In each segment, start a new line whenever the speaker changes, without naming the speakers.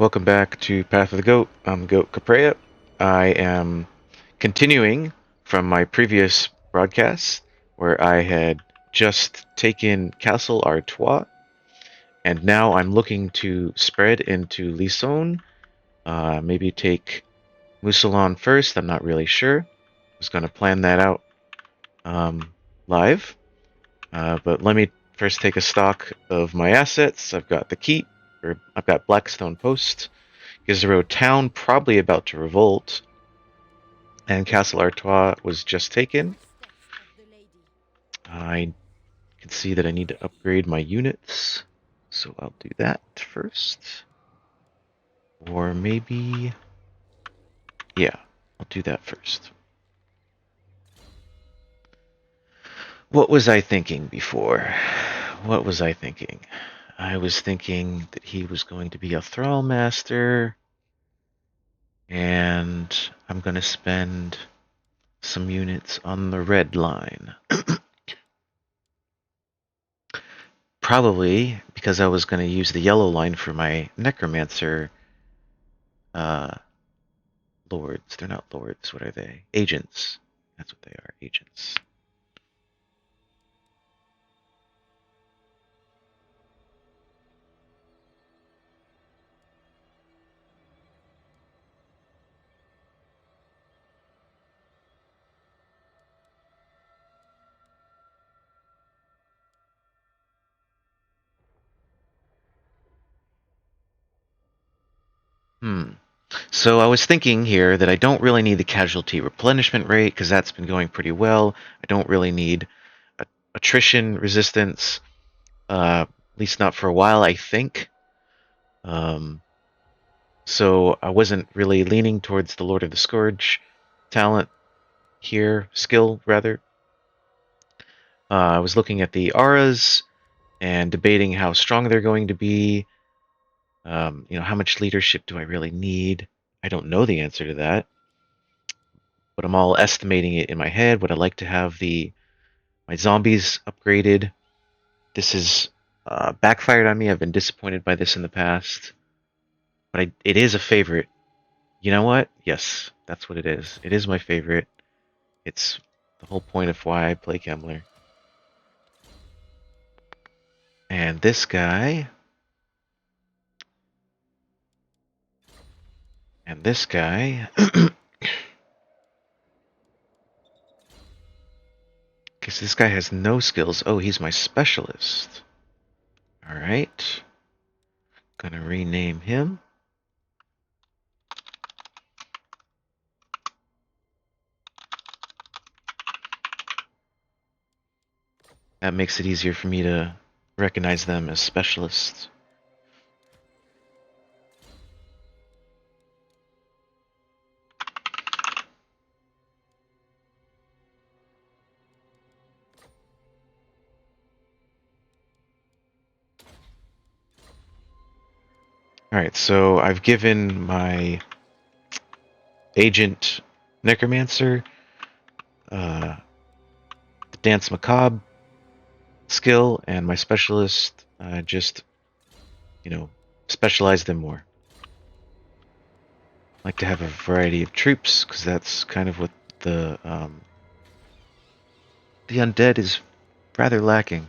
Welcome back to Path of the Goat. I'm Goat Caprea. I am continuing from my previous broadcast where I had just taken Castle Artois, and now I'm looking to spread into Lisson. Maybe take Mousillon first. I'm not really sure. I was going to plan that out live. But let me first take a stock of my assets. I've got the keep, or I've got Blackstone Post. Gizero town probably about to revolt, and Castle Artois was just taken. I can see that I need to upgrade my units, so I'll do that first. Or maybe, yeah, I'll do that first. What was I thinking before? What was I thinking? I was thinking that he was going to be a Thrall Master, and I'm going to spend some units on the red line. Probably because I was going to use the yellow line for my necromancer lords. They're not lords. What are they? Agents. That's what they are. Agents. So I was thinking here that I don't really need the casualty replenishment rate because that's been going pretty well. I don't really need attrition resistance, at least not for a while, I think. So I wasn't really leaning towards the Lord of the Scourge talent here, skill rather. I was looking at the auras and debating how strong they're going to be. How much leadership do I really need? I don't know the answer to that, but I'm all estimating it in my head. Would I like to have my zombies upgraded? This has backfired on me. I've been disappointed by this in the past, but it is a favorite. You know what? Yes, that's what it is. It is my favorite. It's the whole point of why I play Kemmler. And this guy, and this guy. Because this guy has no skills. Oh, he's my specialist. Alright. Gonna rename him. That makes it easier for me to recognize them as specialists. Alright, so I've given my agent Necromancer the Dance Macabre skill, and my specialist just, specialize them more. I like to have a variety of troops, because that's kind of what the undead is rather lacking.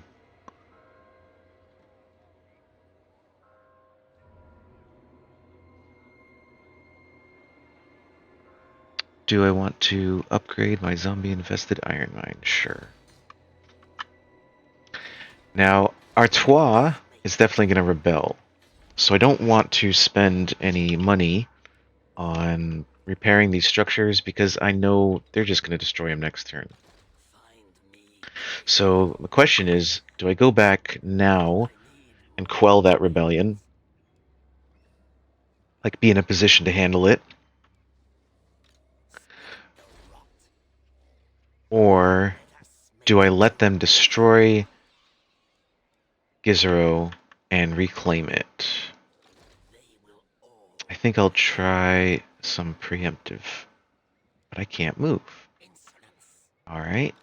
Do I want to upgrade my zombie-infested iron mine? Sure. Now, Artois is definitely going to rebel, so I don't want to spend any money on repairing these structures because I know they're just going to destroy them next turn. So the question is, do I go back now and quell that rebellion? Like, be in a position to handle it? Or do I let them destroy Gizero and reclaim it? I think I'll try some preemptive, but I can't move. Alright.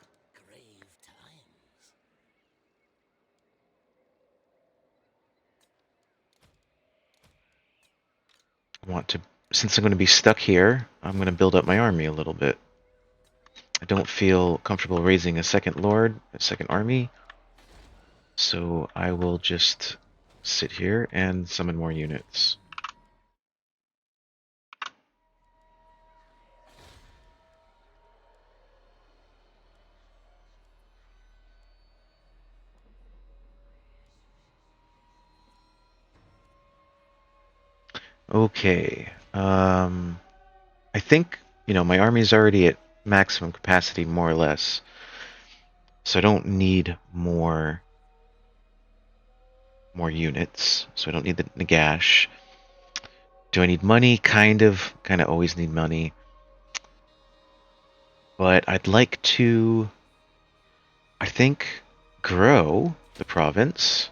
I want to, since I'm going to be stuck here, I'm going to build up my army a little bit. I don't feel comfortable raising a second lord, a second army, so I will just sit here and summon more units. Okay. I think, my army is already at maximum capacity, more or less. So I don't need more units. So I don't need the Nagash. Do I need money? Kind of always need money. But I'd like to, I think, grow the province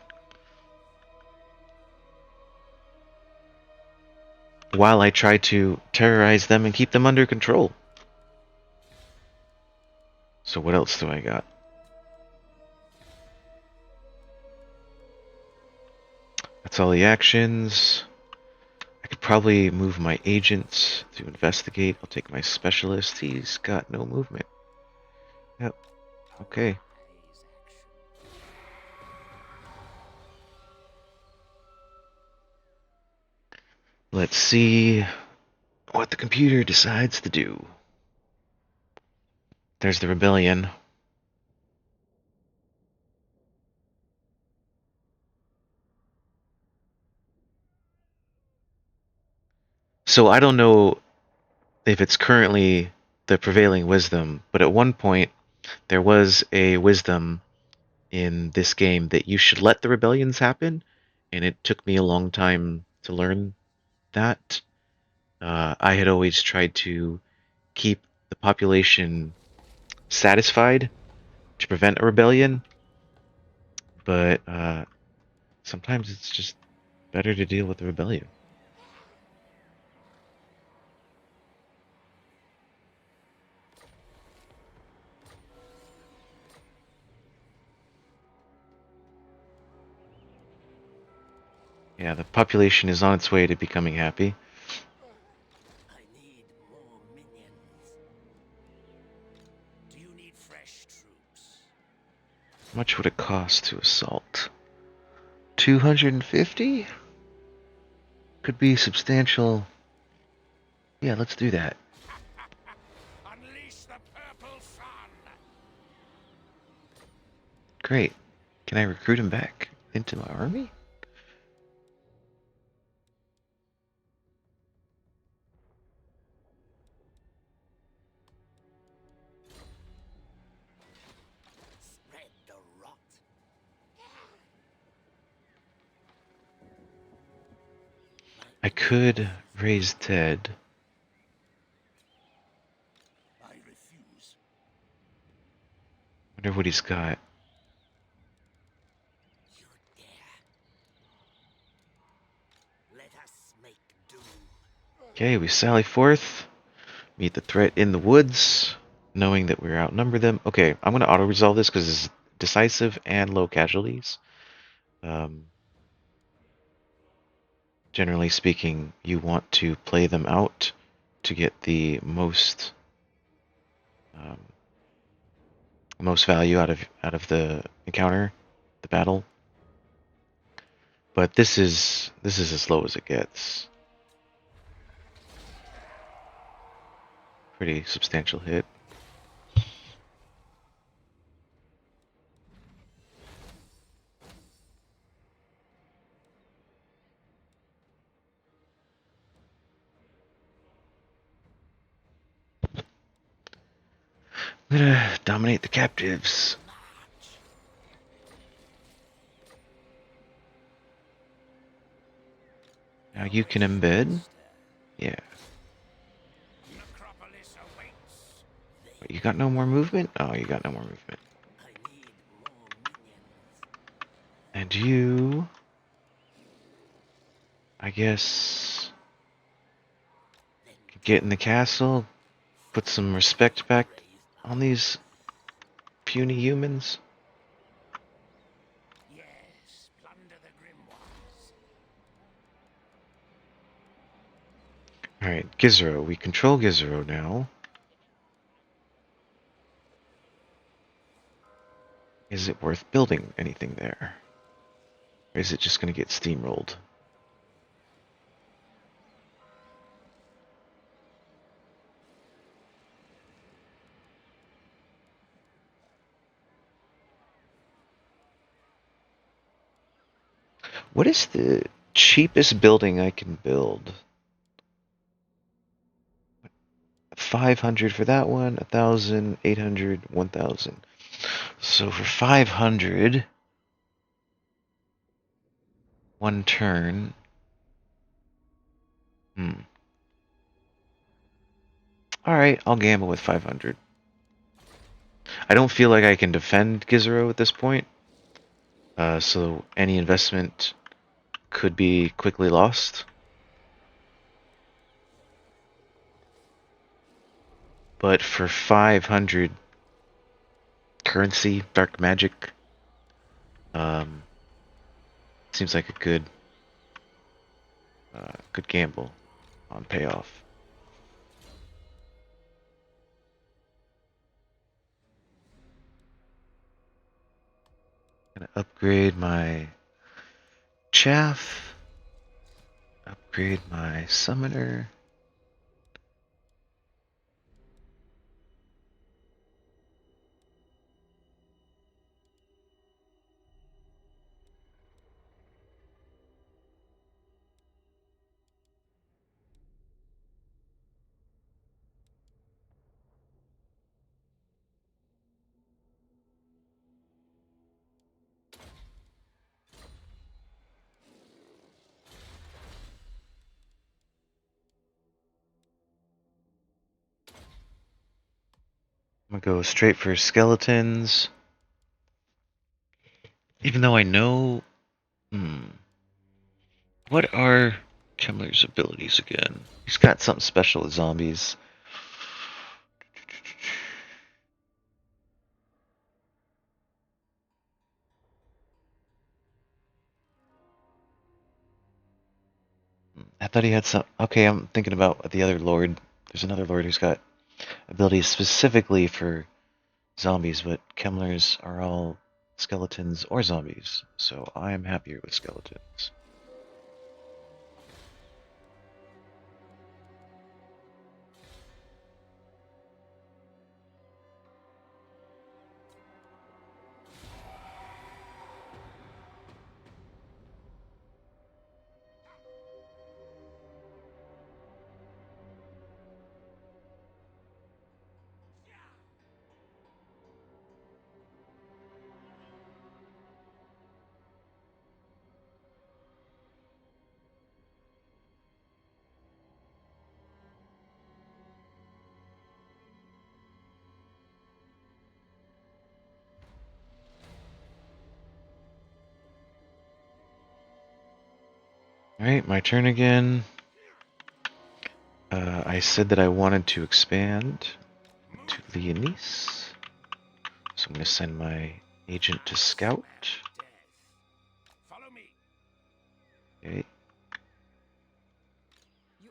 while I try to terrorize them and keep them under control. So what else do I got? That's all the actions. I could probably move my agent to investigate. I'll take my specialist. He's got no movement. Yep. Okay. Let's see what the computer decides to do. There's the rebellion. So I don't know if it's currently the prevailing wisdom, but at one point there was a wisdom in this game that you should let the rebellions happen, and it took me a long time to learn that. I had always tried to keep the population satisfied to prevent a rebellion, but sometimes it's just better to deal with the rebellion. Yeah, the population is on its way to becoming happy.
I need more minions. Do you need fresh troops?
How much would it cost to assault? 250? Could be substantial. Yeah, let's do that.
Unleash the purple sun!
Great. Can I recruit him back into my army?
Spread the rot.
I could raise Ted.
I refuse.
Wonder what he's got.
You dare. Let us make doom.
Okay, we sally forth, meet the threat in the woods, knowing that we're outnumber them. Okay, I'm going to auto-resolve this because it's decisive and low casualties. Um, generally speaking, you want to play them out to get the um, most value out of the encounter, the battle. But this is as low as it gets. Pretty substantial hit. I'm gonna dominate the captives. Now you can embed. Yeah.
Necropolis awaits.
Wait, you got no more movement? Oh, you got no more movement.
I need more minions.
And you, I guess, could get in the castle, put some respect back on these puny humans.
Yes, plunder the grimoires.
Alright, Gizro. We control Gizro now. Is it worth building anything there? Or is it just going to get steamrolled? What is the cheapest building I can build? 500 for that one, 1,000, 800, 1,000. So for 500, one turn. Alright, I'll gamble with 500. I don't feel like I can defend Gizero at this point. So any investment could be quickly lost. But for 500 currency, dark magic, um, seems like a good gamble on payoff. Gonna upgrade my chaff, upgrade my summoner. I'm gonna go straight for skeletons. Even though I know... What are Kemmler's abilities again? He's got something special with zombies. I thought he had some... Okay, I'm thinking about the other lord. There's another lord who's got abilities specifically for zombies, but Kemmler's are all skeletons or zombies, so I am happier with skeletons. Alright, my turn again. I said that I wanted to expand to Leonise. So I'm going to send my agent to scout.
Follow me.
Okay.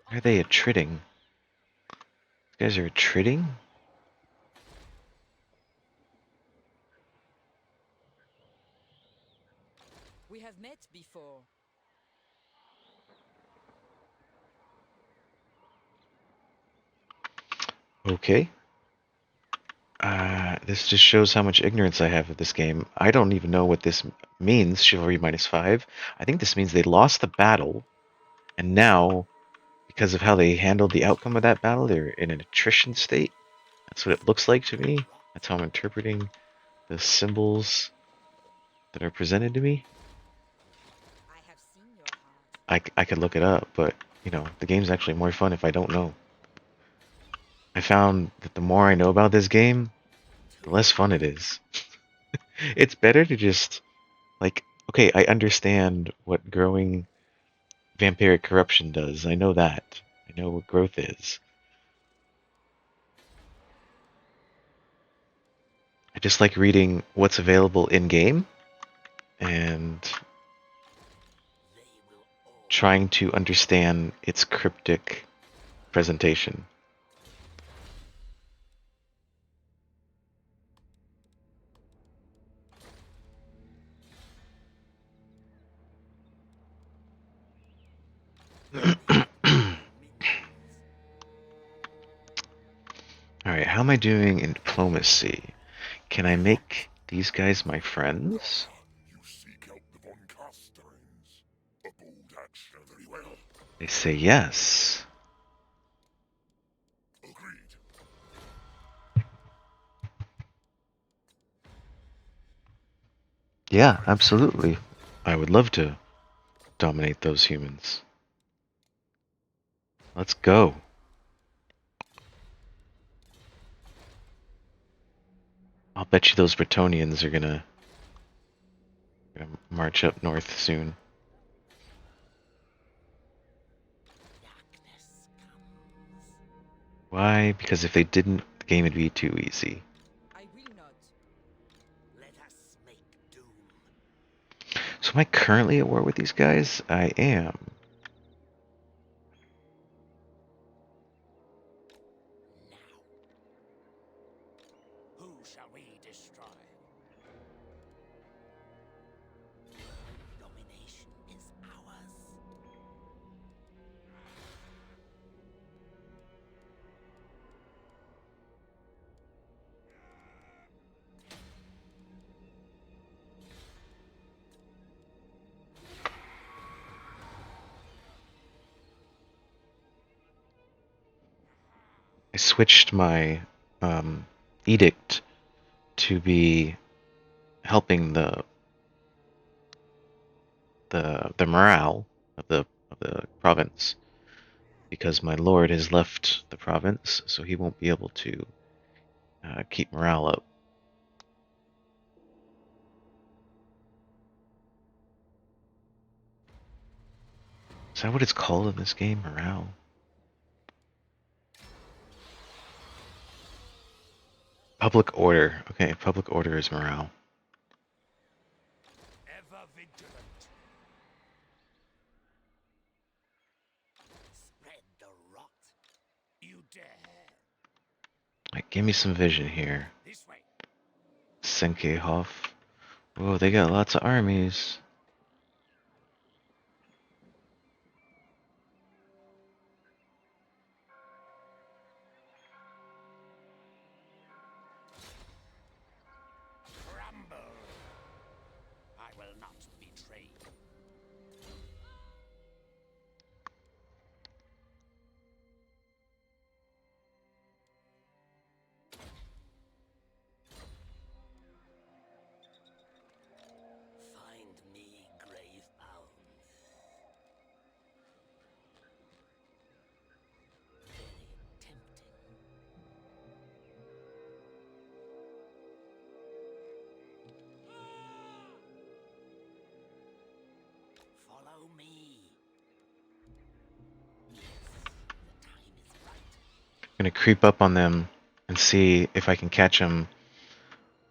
Why are they attriting? These guys are attriting?
We have met before.
Okay. This just shows how much ignorance I have of this game. I don't even know what this means, chivalry -5. I think this means they lost the battle, and now, because of how they handled the outcome of that battle, they're in an attrition state. That's what it looks like to me. That's how I'm interpreting the symbols that are presented to me.
I have seen your heart.
I could look it up, but, you know, the game's actually more fun if I don't know. I found that the more I know about this game, the less fun it is. It's better to just, like, okay, I understand what growing vampiric corruption does. I know that. I know what growth is. I just like reading what's available in game and
They will all
trying to understand its cryptic presentation. Alright, how am I doing in diplomacy? Can I make these guys my friends?
You seek out the Von Carsteins. A bold action, very well.
They say yes.
Agreed.
Yeah, absolutely. I would love to dominate those humans. Let's go. I'll bet you those Bretonians are gonna march up north soon.
Darkness comes.
Why? Because if they didn't, the game would be too easy.
I will not.
Let us make doom.
So am I currently at war with these guys? I am.
Now. Who shall we destroy? Domination is ours.
I switched my edict to be helping the morale of the province, because my lord has left the province, so he won't be able to keep morale up. Is that what it's called in this game? Morale? Public order. Okay, public order is morale.
Ever vigilant. Spread the rot. You dare.
Like, give me some vision here.
This way.
Senkehoff. Whoa, they got lots of armies.
Crumble. I will not betray you. Find me grave bound. Very tempting. Follow me. Yes, the time is right.
I'm gonna creep up on them and see if I can catch them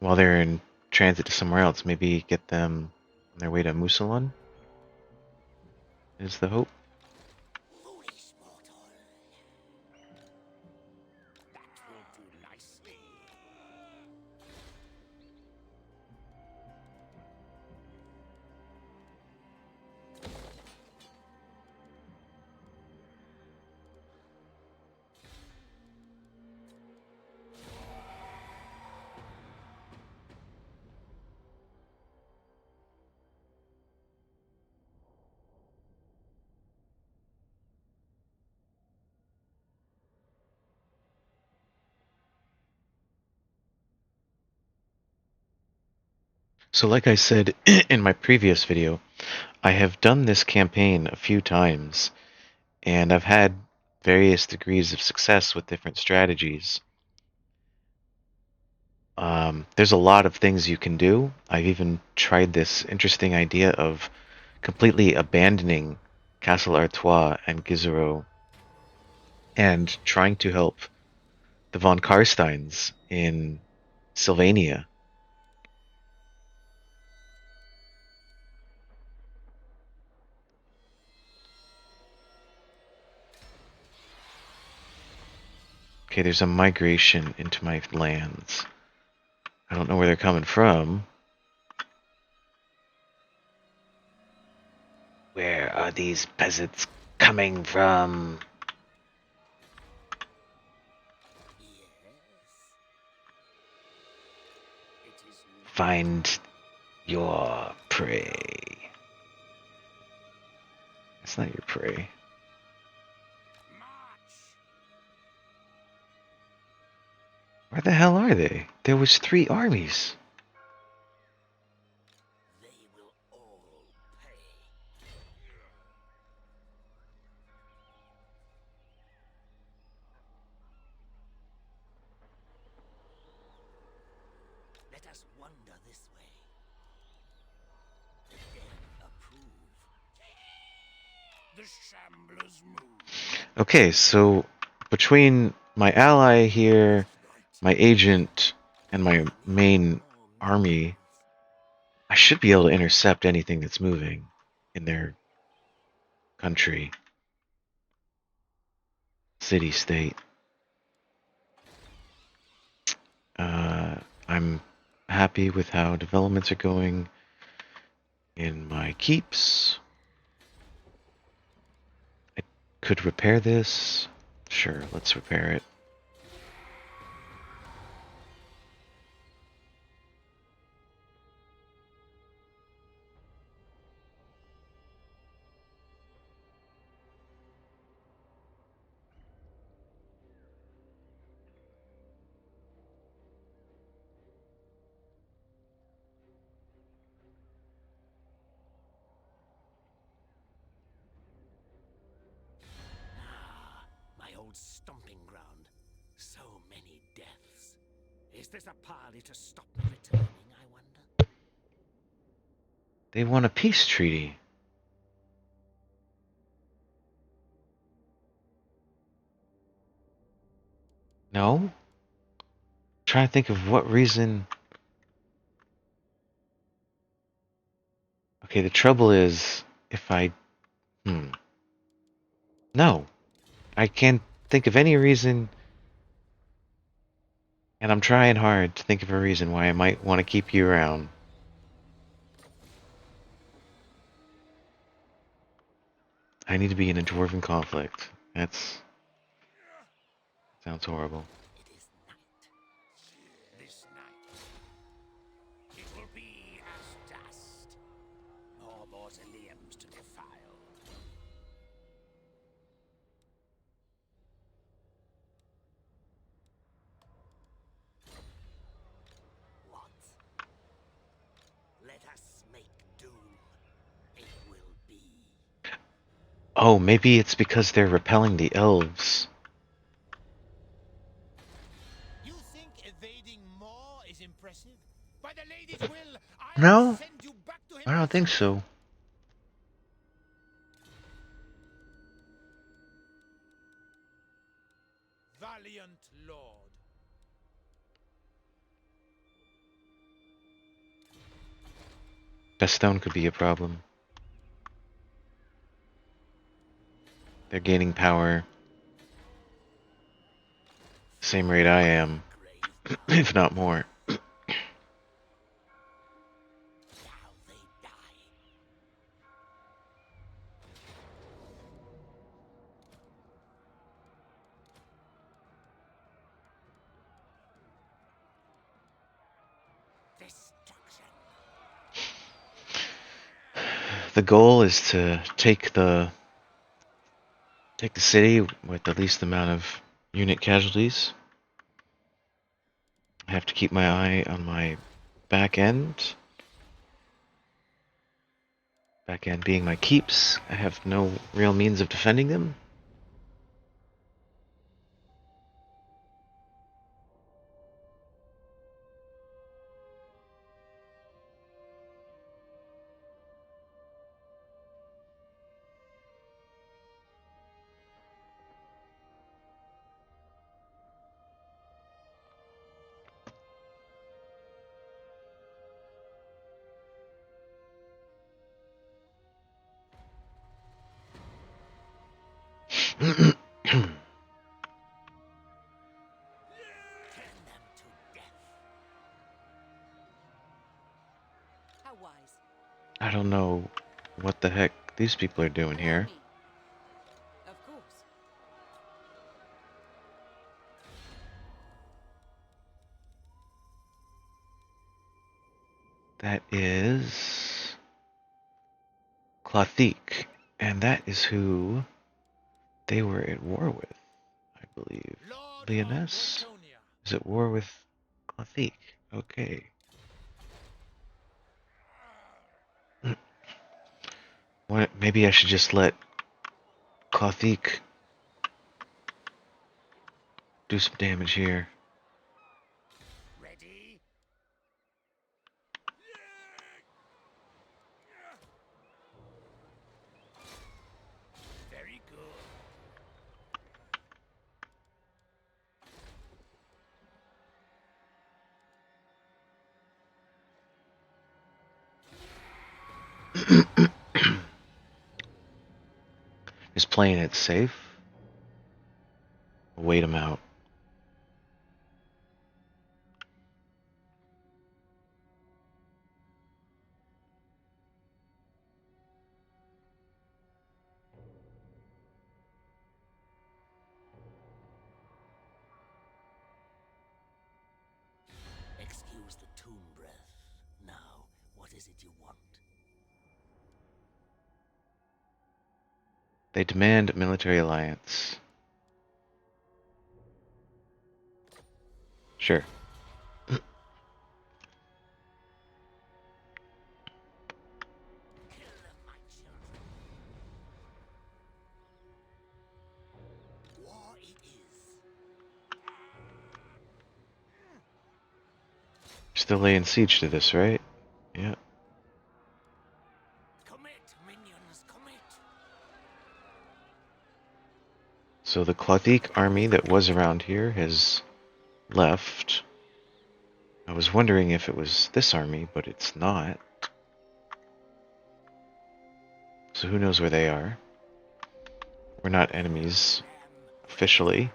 while they're in transit to somewhere else. Maybe get them on their way to Musalon, is the hope.
Foolish mortal. That will do nicely.
So like I said in my previous video, I have done this campaign a few times, and I've had various degrees of success with different strategies. There's a lot of things you can do. I've even tried this interesting idea of completely abandoning Castle Artois and Gizero and trying to help the von Karsteins in Sylvania. Okay, there's a migration into my lands. I don't know where they're coming from. Where are these peasants coming from?
Yes. It is not
Find your prey. It's not your prey.
March.
Where the hell are they? There was 3 armies.
They will all pay. Let us wander this way. The dead approve. The shamblers move.
Okay, so between my ally here, my agent, and my main army, I should be able to intercept anything that's moving in their country, city, state. I'm happy with how developments are going in my keeps. I could repair this. Sure, let's repair it.
My old stomping ground. So many deaths. Is this a parley to stop me returning, I wonder?
They want a peace treaty. No? Trying to think of what reason. Okay, the trouble is if I. No. I can't think of any reason, and I'm trying hard to think of a reason why I might want to keep you around. I need to be in a dwarven conflict. That's. Sounds horrible.
It is night. This night. It will be as dust. More mausoleums to defile. What? Let us make doom. It will be.
Oh, maybe it's because they're repelling the elves.
You think evading more is impressive? By the lady's will, I'll
No,
send you back to him.
I don't think so.
Valiant lord.
Stone could be a problem. They're gaining power. Same rate I am,
Grave
if not more.
shall they die? Destruction.
The goal is to take the city with the least amount of unit casualties. I have to keep my eye on my back end. Back end being my keeps. I have no real means of defending them. the heck these people are doing
Allow
here.
me. Of course.
That is Clothique, and that is who they were at war with, I believe.
Lord
Leoness
of Bretonnia.
is at war with Clothique. Okay. Maybe I should just let Clothique do some damage here.
Ready? Very good.
Just playing it safe. Wait him out.
Excuse the tomb breath. Now, what is it you want?
They demand military alliance. Sure.
Kill my children. War it is.
Still laying siege to this, right? Yeah.
Commit, minions, commit.
So the Clothique army that was around here has left. I was wondering if it was this army, but it's not. So who knows where they are? We're not enemies officially.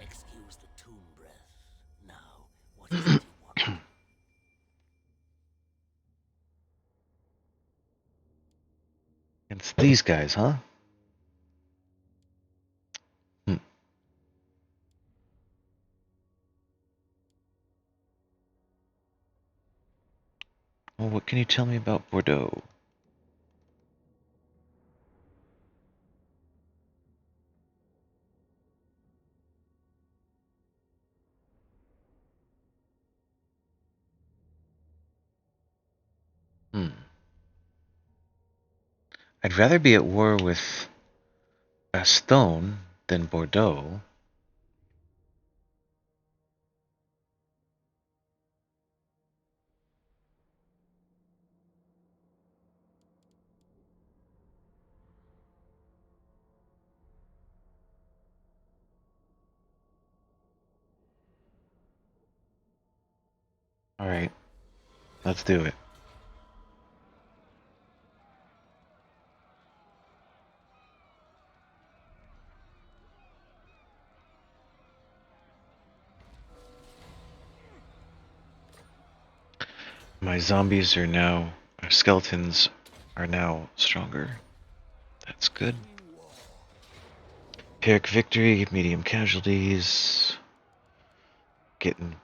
Excuse the tomb breath. Now, what is it you want?
It's these guys, huh? Hmm. Well, what can you tell me about Bordeaux? Hmm. I'd rather be at war with Bastogne than Bordeaux. Alright, let's do it. My zombies are now, skeletons are now stronger. That's good. Pyrrhic victory, medium casualties. Getting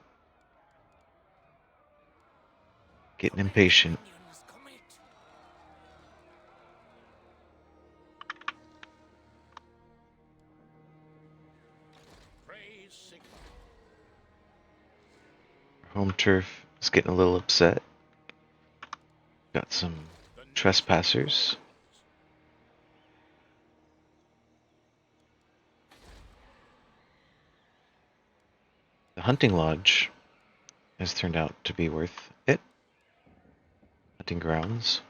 impatient.
Minions, commit.
Praise Sigma.
Home turf is getting a little upset. Got some
The nation
trespassers. The hunting lodge has turned out to be worth it. Hunting grounds.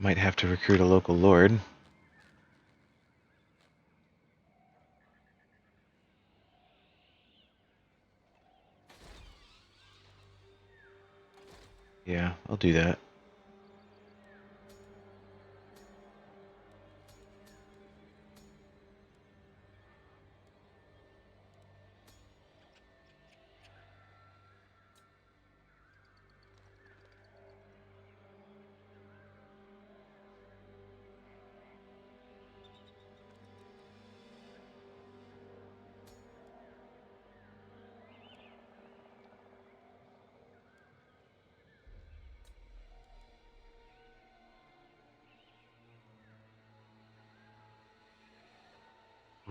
Might have to recruit a local lord. Yeah, I'll do that.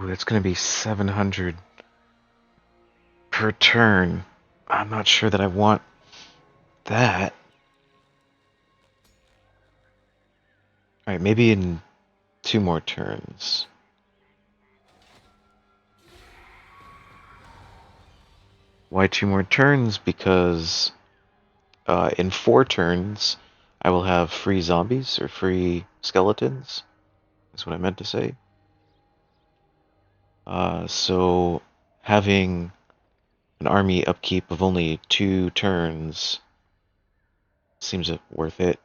Ooh, that's going to be 700 per turn. I'm not sure that I want that. Alright, maybe in 2 more turns. Why 2 more turns? Because in 4 turns, I will have free zombies or free skeletons. That's what I meant to say. So having an army upkeep of only 2 turns seems worth it.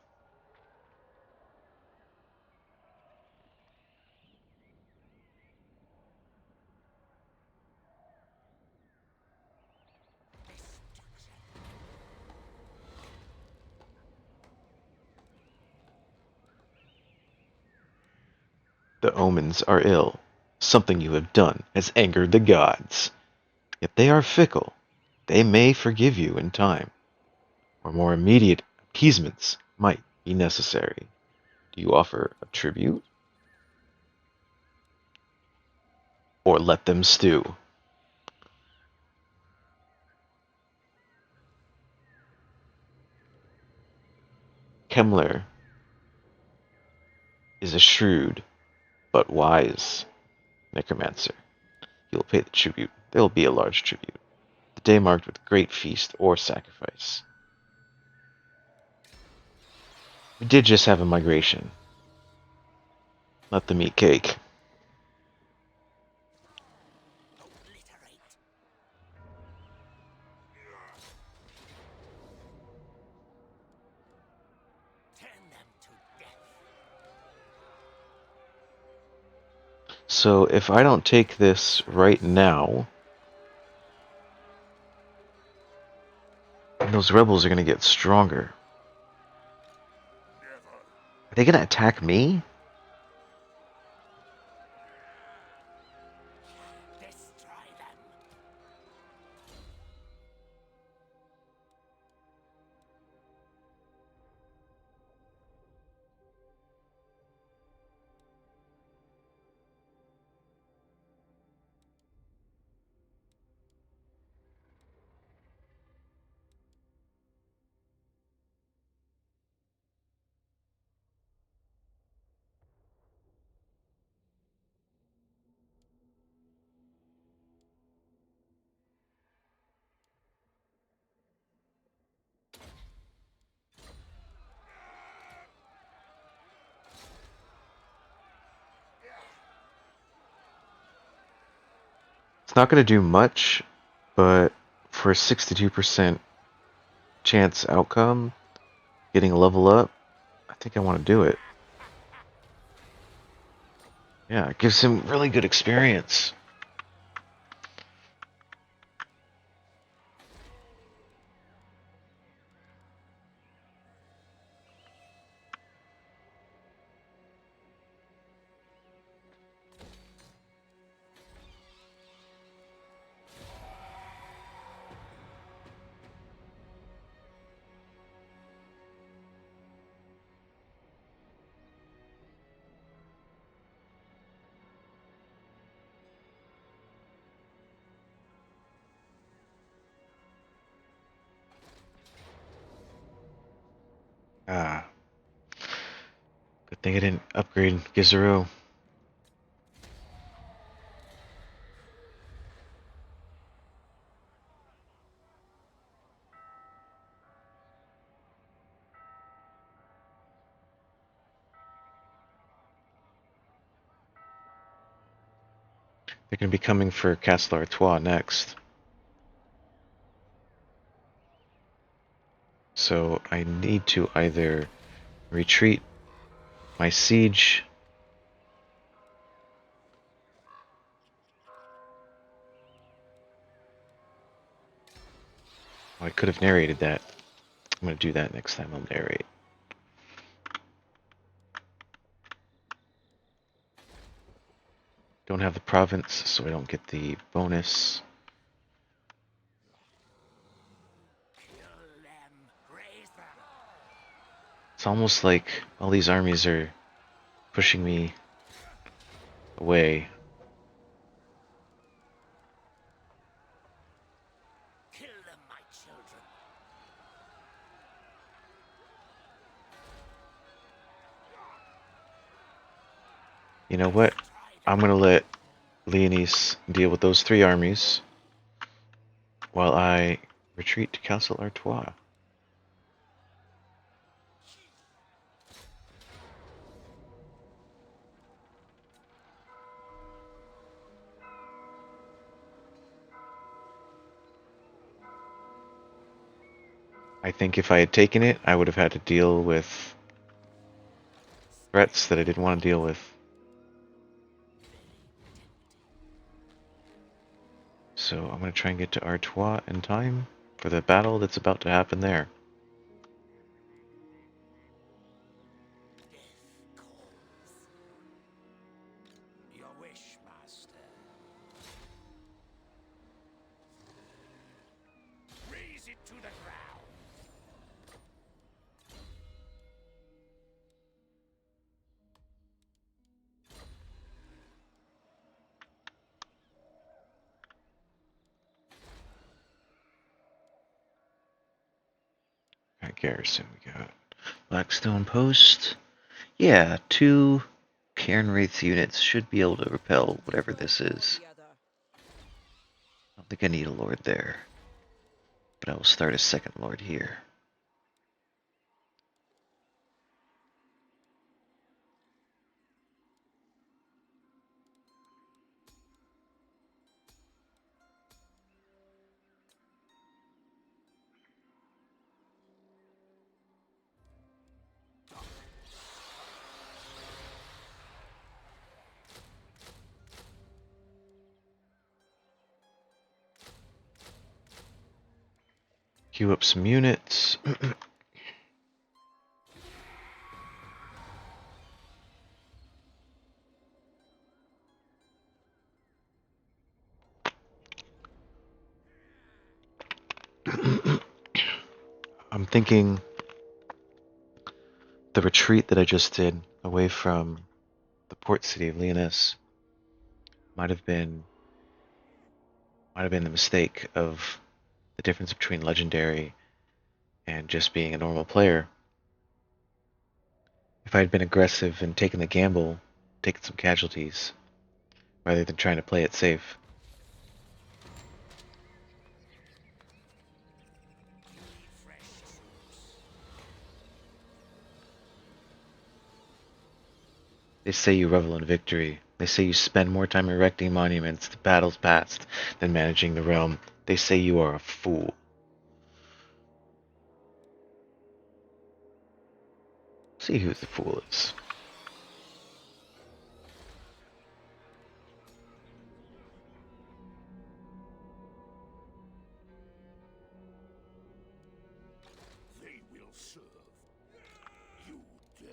The omens are ill. Something you have done has angered the gods. Yet they are fickle. They may forgive you in time, or more immediate appeasements might be necessary. Do you offer a tribute? Or let them stew? Kemmler is a shrewd but wise necromancer. He will pay the tribute. There will be a large tribute. The day marked with great feast or sacrifice. We did just have a migration. Let them eat cake.
Obliterate. Turn them to death.
So if I don't take this right now, those rebels are going to get stronger.
Never.
Are they going to attack me?
Destroy them.
It's not going to do much, but for a 62% chance outcome, getting a level up, I think I want to do it. Yeah, it gives him really good experience. Ah, good thing I didn't upgrade Gizero. They're going to be coming for Castle Artois next. So I need to either retreat my siege. Oh, I could have narrated that. I'm going to do that next time I'll narrate. Don't have the province, so I don't get the bonus.
Kill them. Raise them.
It's almost like all these armies are pushing me away.
Kill them, my children.
You know what? I'm going to let Leonise deal with those 3 armies while I retreat to Castle Artois. I think if I had taken it, I would have had to deal with threats that I didn't want to deal with. So I'm going to try and get to Artois in time for the battle that's about to happen there.
Death calls. Your wish, master. Raise it to the ground.
Got garrison, we got Blackstone Post. Yeah, 2 Cairn Wraith units should be able to repel whatever this is.
The other.
I don't think I need a lord there, but I will start a 2nd lord here. Queue up some units. I'm thinking the retreat that I just did away from the port city of Lyonesse might have been the mistake of the difference between legendary and just being a normal player. If I had been aggressive and taken the gamble, taken some casualties, rather than trying to play it safe.
Fresh troops.
They say you revel in victory. They say you spend more time erecting monuments to battles past than managing the realm. They say you are a fool. See who the fool is.
They will serve. You dare.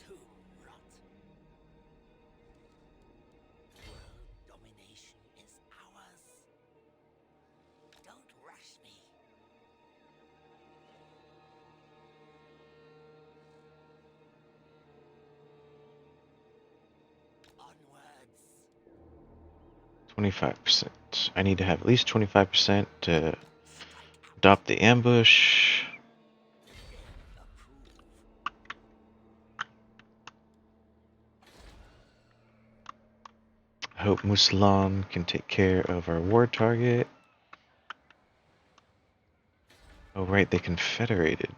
To rot. World domination is ours. Don't rush me. Onwards.
25%. I need to have at least 25% to
Strike out.
adopt the ambush.
Approve.
I hope Musalan can take care of our war target. Oh right, they confederated.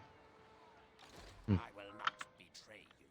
I will not betray you.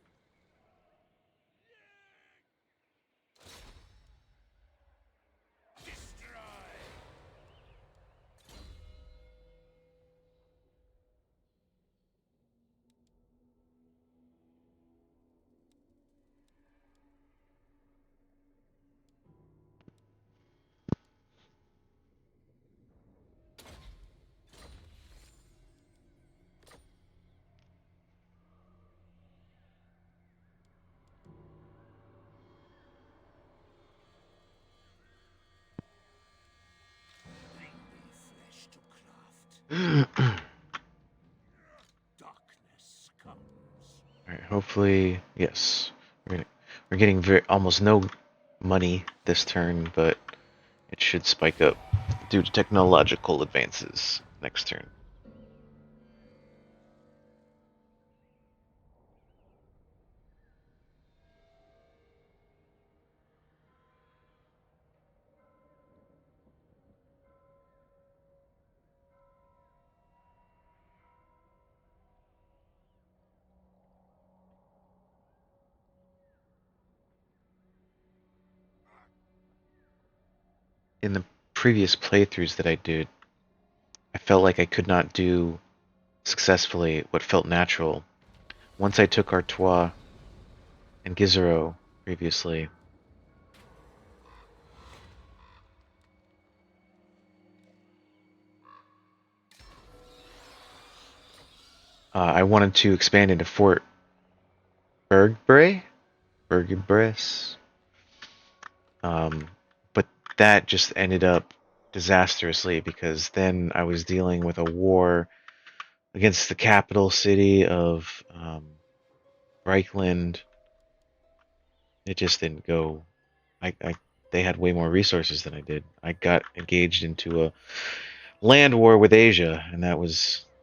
Alright,
Darkness comes.
hopefully, yes. We're getting almost no money this turn, but it should spike up due to technological advances next turn. In the previous playthroughs that I did, I felt like I could not do successfully what felt natural. Once I took Artois and Gizero previously, I wanted to expand into Fort Bergbres, but that just ended up disastrously because then I was dealing with a war against the capital city of Reichland. It just didn't go. They had way more resources than I did. I got engaged into a land war with Asia, and that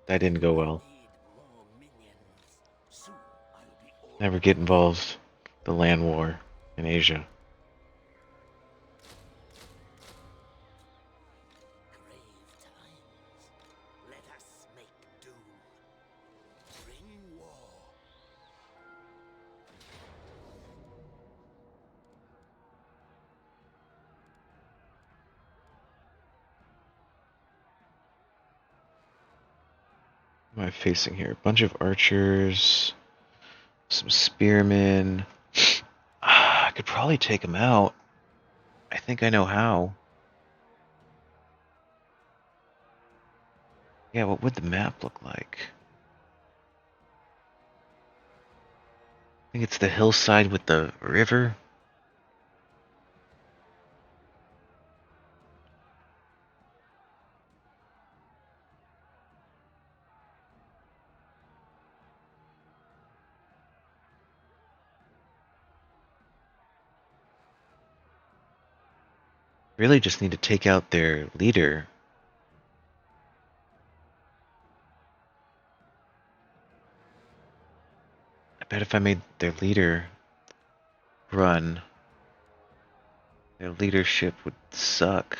didn't go well.
Need more minions. Soon I'll be all
Never get involved the land war in Asia.
grave times. Let us make doom. Bring war.
What am I facing here? A bunch of archers, some spearmen. I could probably take them out. I think I know how. Yeah, what would the map look like? I think it's the hillside with the river. Really just need to take out their leader. I bet if I made their leader run, their leadership would suck.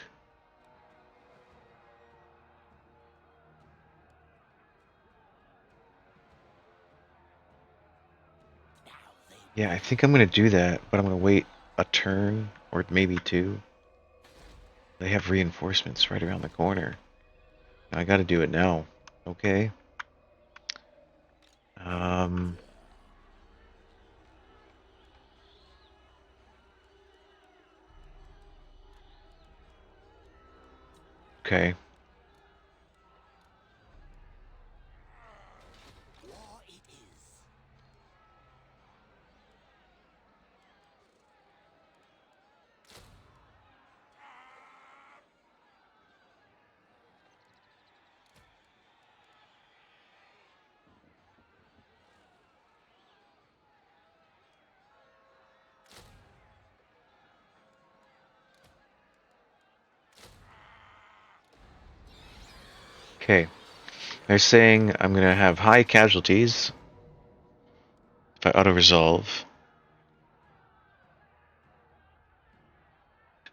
Now they
Yeah, I think I'm gonna do that, but I'm gonna wait a turn or maybe two. They have reinforcements right around the corner. I gotta do it now. Okay. Um, okay.
war it is.
Okay. They're saying I'm gonna have high casualties if I auto-resolve.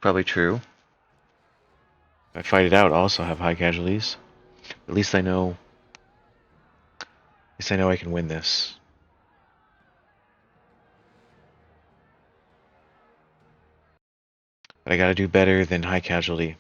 Probably true. If I fight it out, I'll also have high casualties. At least I know. At least I know I can win this. But I gotta do better than high casualty.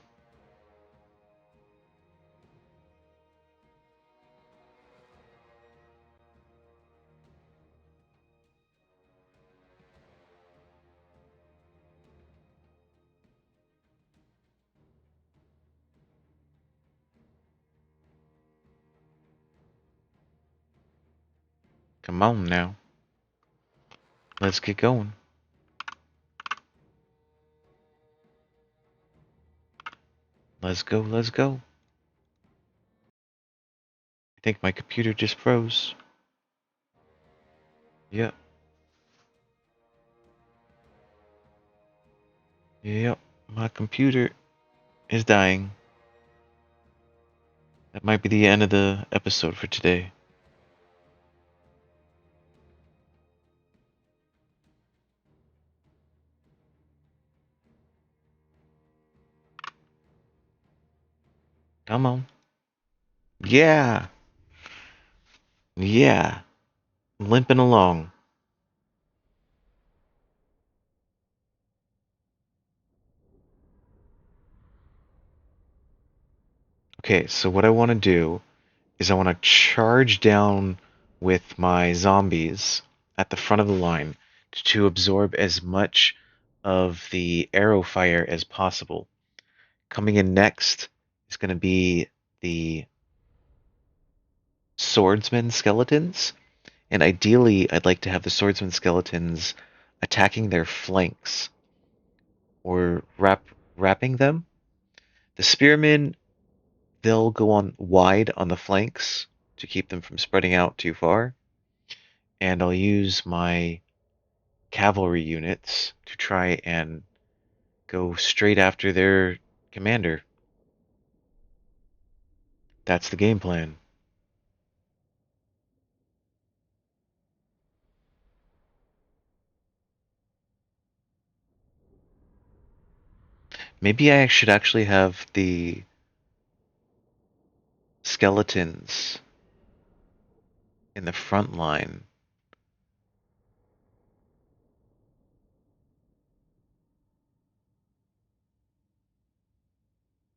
Come on now. Let's get going. Let's go, let's go. think my computer just froze. Yep. Yep. My computer is dying. That might be the end of the episode for today. Come on. Yeah. Yeah. Limping along. Okay, so what I want to do is I want to charge down with my zombies at the front of the line to absorb as much of the arrow fire as possible. Coming in next is going to be the swordsman skeletons, and ideally I'd like to have the swordsman skeletons attacking their flanks or wrapping them. The spearmen, they'll go on wide on the flanks to keep them from spreading out too far, and I'll use my cavalry units to try and go straight after their commander. That's the game plan. Maybe I should actually have the skeletons in the front line.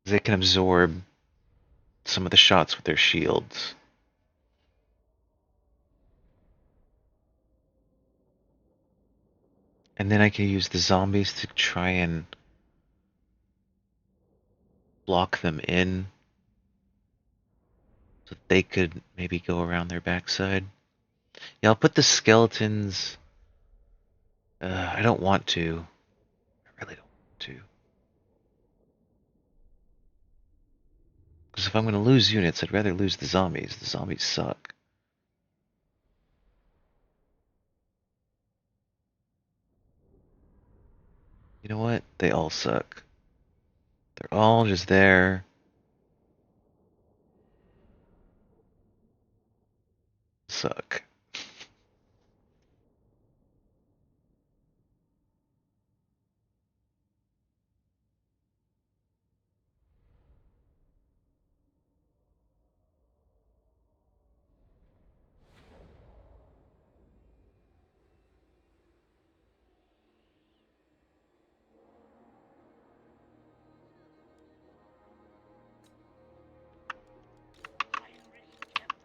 They can absorb some of the shots with their shields. And then I can use the zombies to try and block them in so that they could maybe go around their backside. Yeah, I'll put the skeletons. I don't want to. I really don't want to. Because if I'm going to lose units, I'd rather lose the zombies. The zombies suck. You know what? They all suck. They're all just there. Suck.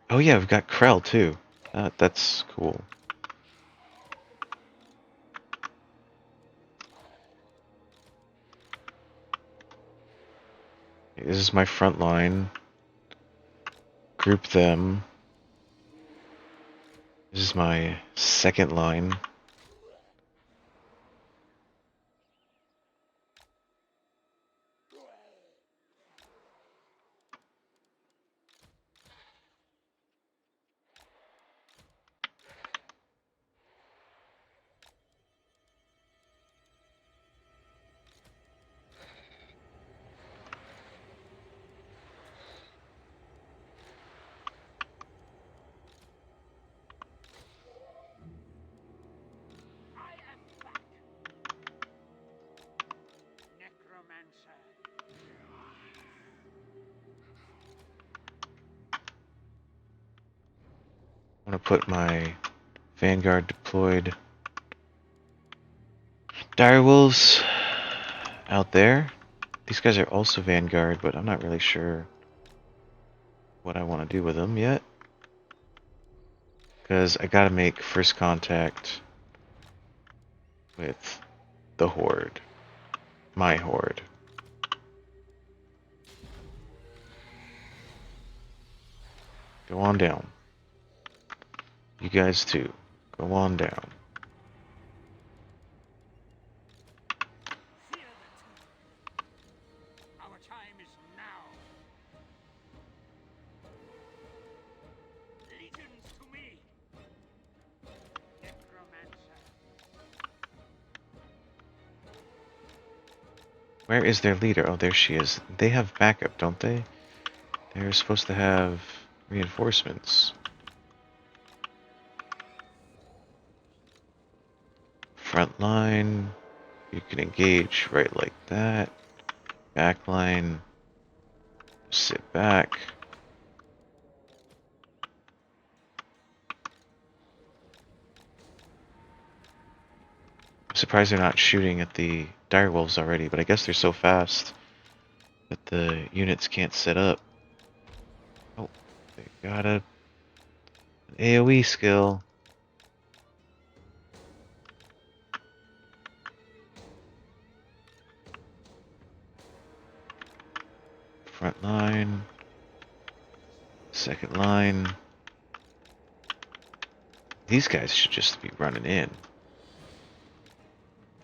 Oh yeah, we've got Krell too. That's cool. This is my front line. Group them. This is my second line.
Necromancer.
I'm gonna put my Vanguard deployed. Direwolves out there. These guys are also Vanguard, but I'm not really sure what I want to do with them yet. Because I gotta make first contact with the Horde. My Horde. Go on down. You guys too. Go on down.
Fear the tomb. Our time is now.
Where is their leader? Oh, there she is. They have backup, don't they? They're supposed to have reinforcements. Front line. You can engage right like that. Back line. Sit back. I'm surprised they're not shooting at the direwolves already, but I guess they're so fast that the units can't set up. Oh, they got an AoE skill. Front line. Second line. These guys should just be running in.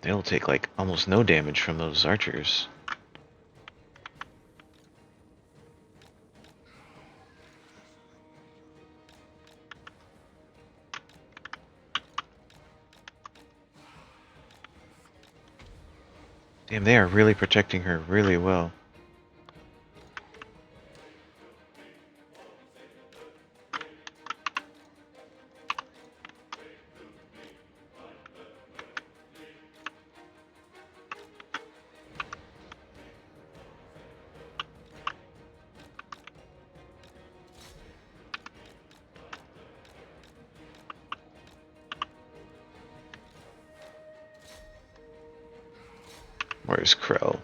They'll take like almost no damage from those archers. Damn, they are really protecting her really well. Where's Krell?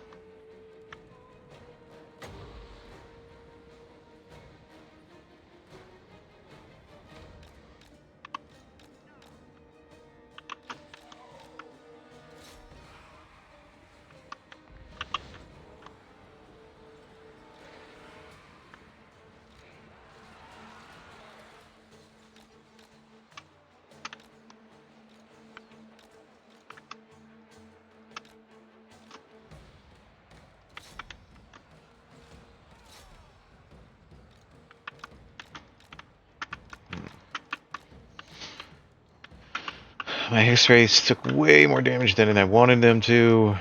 My X-rays took way more damage than I wanted them to.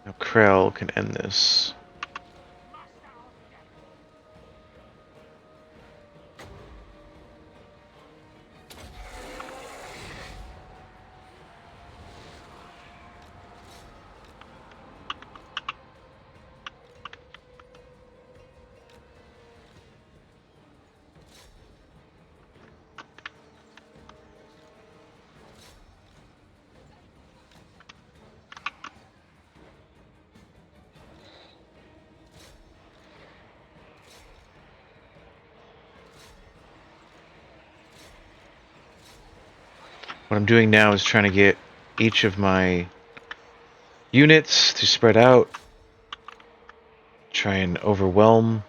Now Krell can end this. What I'm doing now is trying to get each of my units to spread out. Try and overwhelm.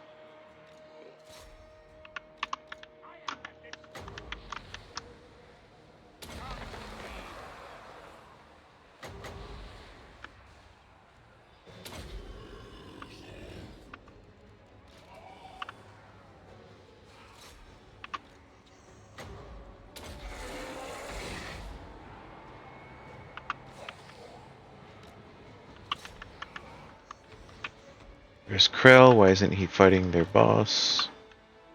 There's Krell. Why isn't he fighting their boss?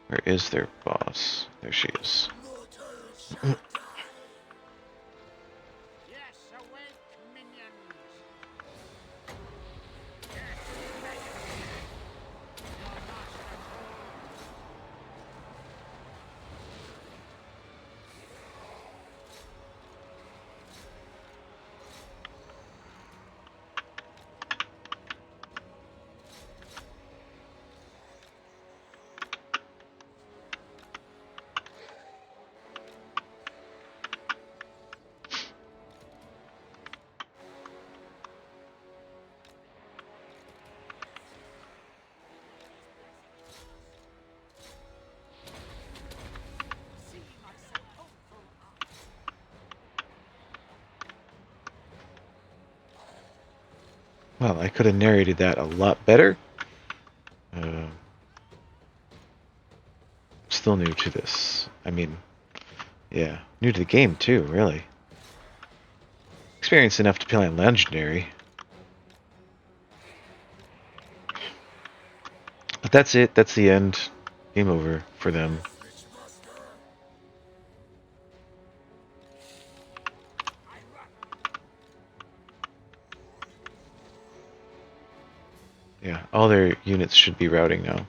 Where is their boss? There she is.
Yes, awake, minions.
Well, I could have narrated that a lot better. Still new to this. I mean, yeah, new to the game too, really. Experienced enough to play on Legendary. But that's it. That's the end. Game over for them. Yeah, all their units should be routing now.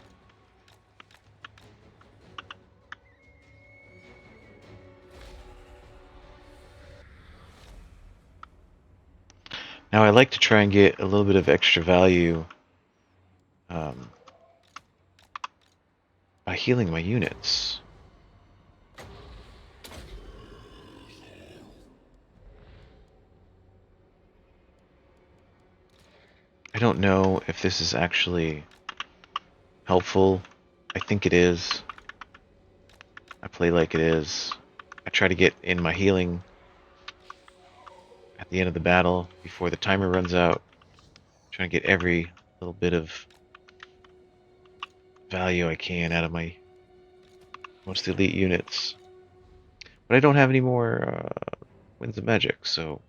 Now I like to try and get a little bit of extra value by healing my units. I don't know if this is actually helpful. I think it is. I play like it is. I try to get in my healing at the end of the battle before the timer runs out. Trying to get every little bit of value I can out of my most elite units. But I don't have any more Winds of Magic, so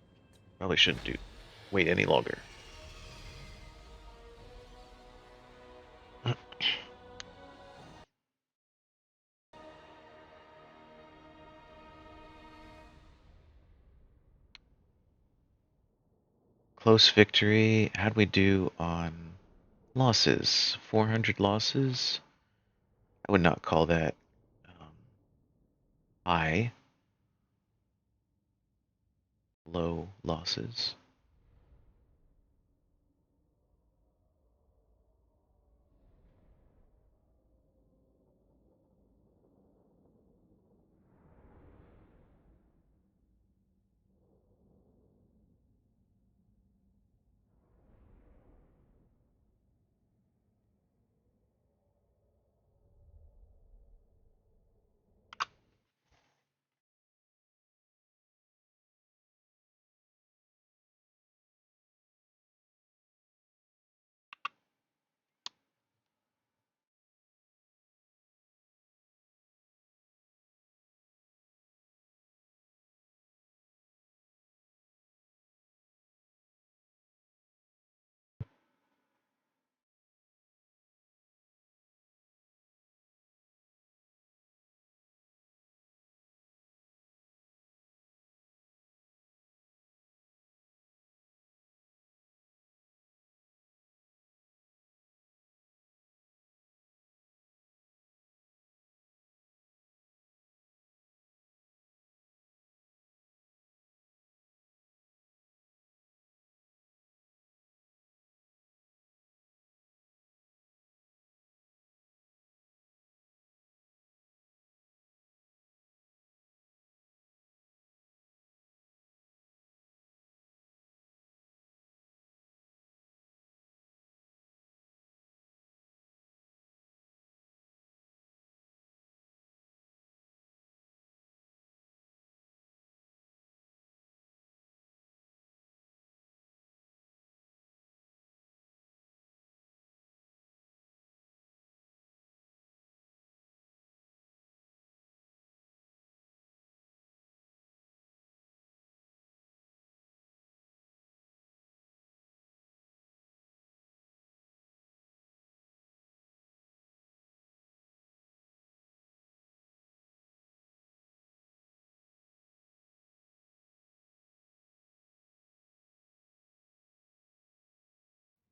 probably shouldn't wait any longer. Close victory. How'd we do on losses? 400 losses? I would not call that high. Low losses.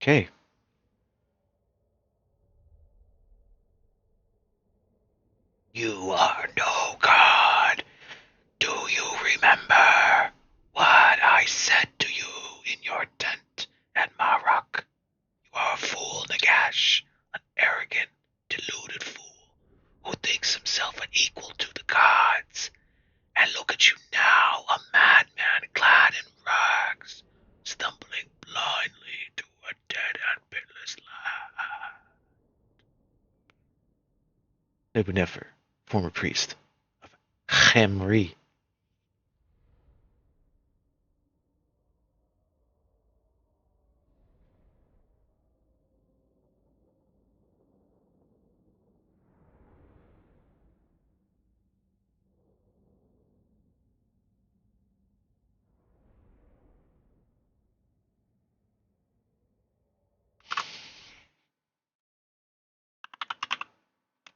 Okay. You are no god. Do you remember what I said to you in your tent at Marok? You are a fool, Nagash, an arrogant, deluded fool who thinks himself an equal to the gods. And look at you now, a madman clad in rags, stumbling blindly to a dead and pitiless land. Nebunefer, former priest of Kemmler.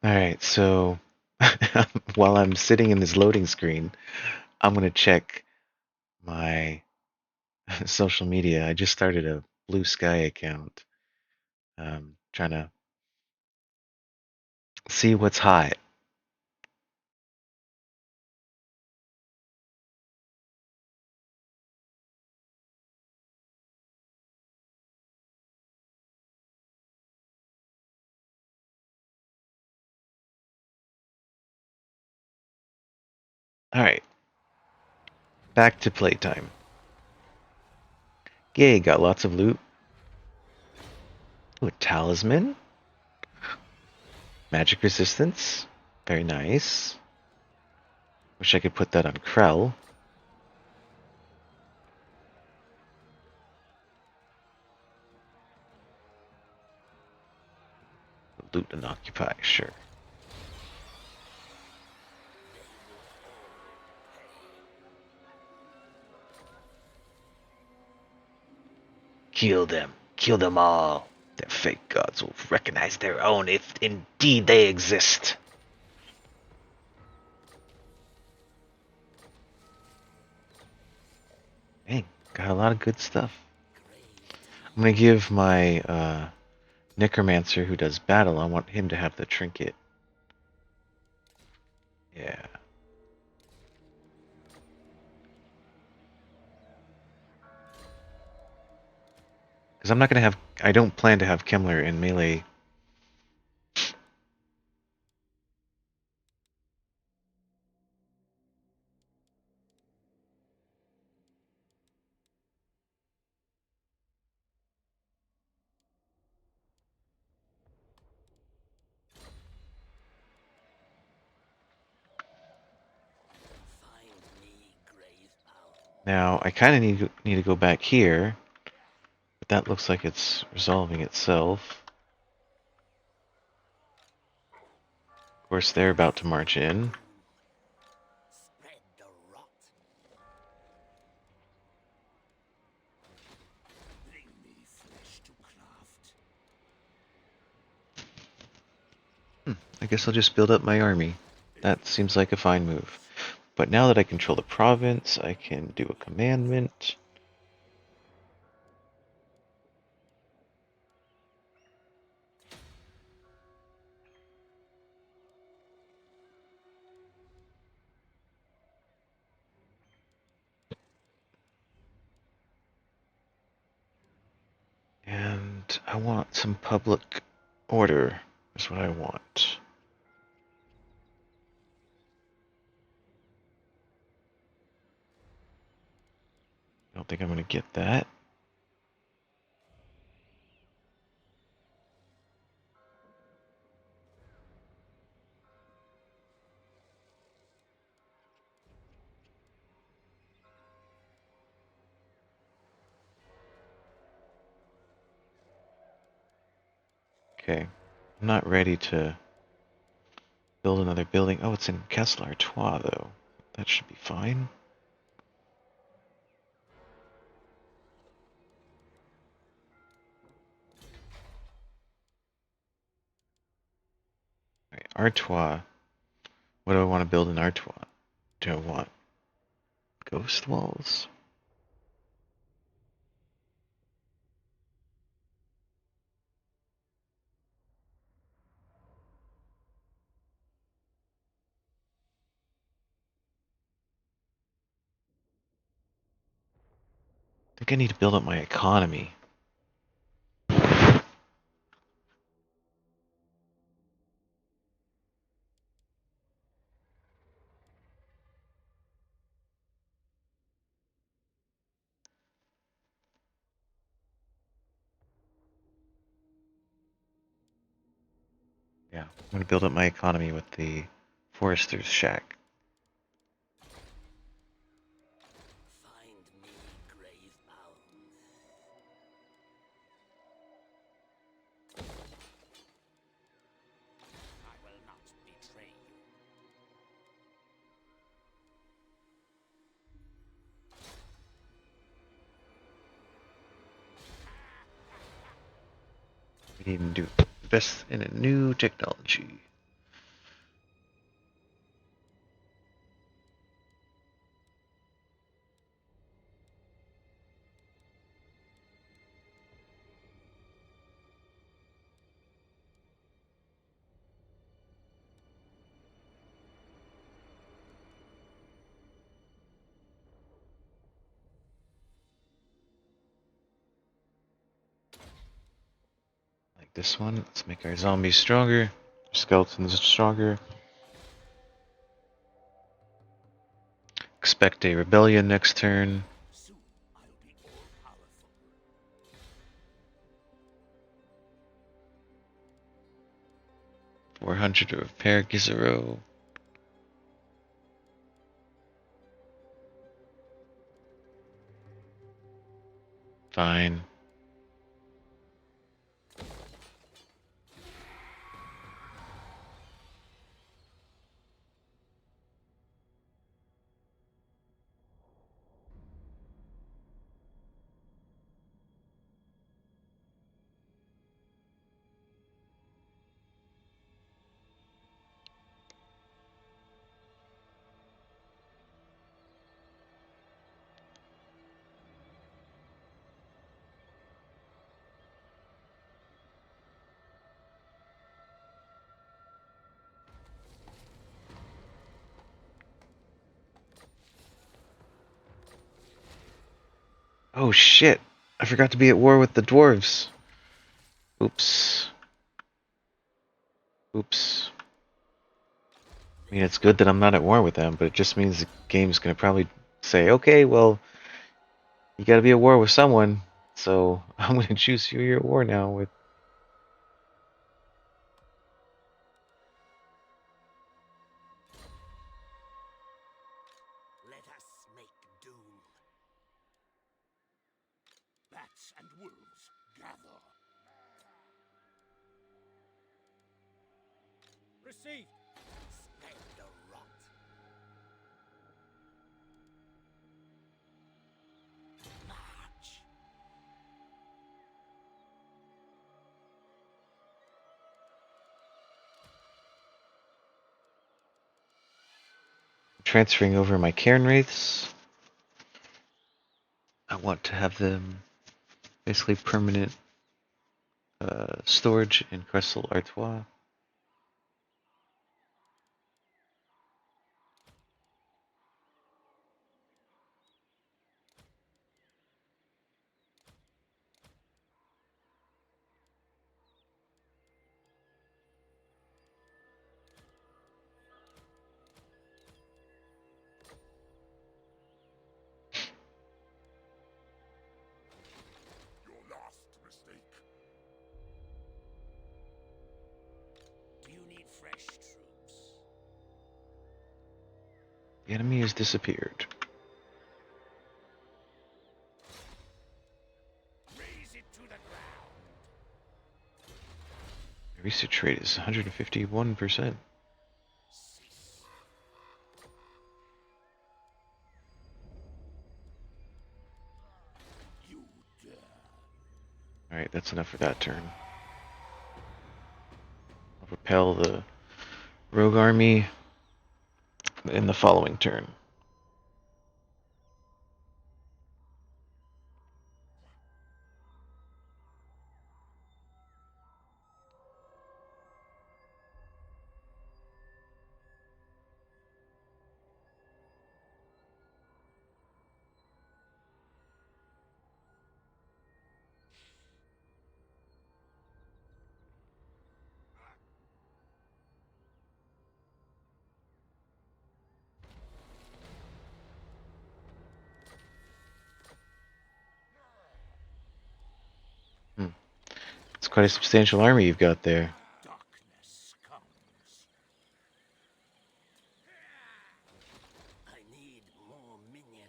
Alright, so while I'm sitting in this loading screen, I'm gonna check my social media. I just started a Blue Sky account. Trying to see what's hot. Alright, back to playtime. Yay, got lots of loot. Ooh, a talisman. Magic resistance. Very nice. Wish I could put that on Krell. Loot and occupy, sure. Kill them. Kill them all. Their fake gods will recognize their own if indeed they exist. Dang, got a lot of good stuff. I'm gonna give my necromancer who does battle, I want him to have the trinket. Yeah. Because I'm not gonna have, I don't plan to have Kemmler in melee. Now, I kind of need to go back here, but that looks like it's resolving itself. Of course, they're about to march in.
Spread the rot. Bring me flesh to craft.
I guess I'll just build up my army. That seems like a fine move. But now that I control the province, I can do a commandment. And I want some public order, is what I want. I don't think I'm going to get that. Okay, I'm not ready to build another building. Oh, it's in Castle Artois, though. That should be fine. Alright, Artois. What do I want to build in Artois? Do I want ghost walls? I think I need to build up my economy. Yeah, I'm going to build up my economy with the Forester's Shack.
Find me grave bound. I will not betray you.
We need to invest in a new technology. this one. Let's make our zombies stronger. Skeletons stronger. Expect a rebellion next turn.
Soon I'll be all powerful.
400 to repair Gizero. Fine. Oh shit! I forgot to be at war with the dwarves. Oops. Oops. I mean, it's good that I'm not at war with them, but it just means the game's gonna probably say, okay, well, you gotta be at war with someone, so I'm gonna choose who you're at war now with.
Let us make doom. Bats and wolves, gather.
Received.
Spare the rot. March.
Transferring over my Cairn Wraiths. I want to have them basically permanent storage in Crystal Artois.
Your last mistake.
Do you need fresh troops?
The enemy has disappeared.
Raise it to the ground.
My research rate is 151%.
Cease. You dare.
Alright, that's enough for that turn. I'll repel the rogue army in the following turn. It's quite a substantial army you've got there.
Darkness comes. I need more minions.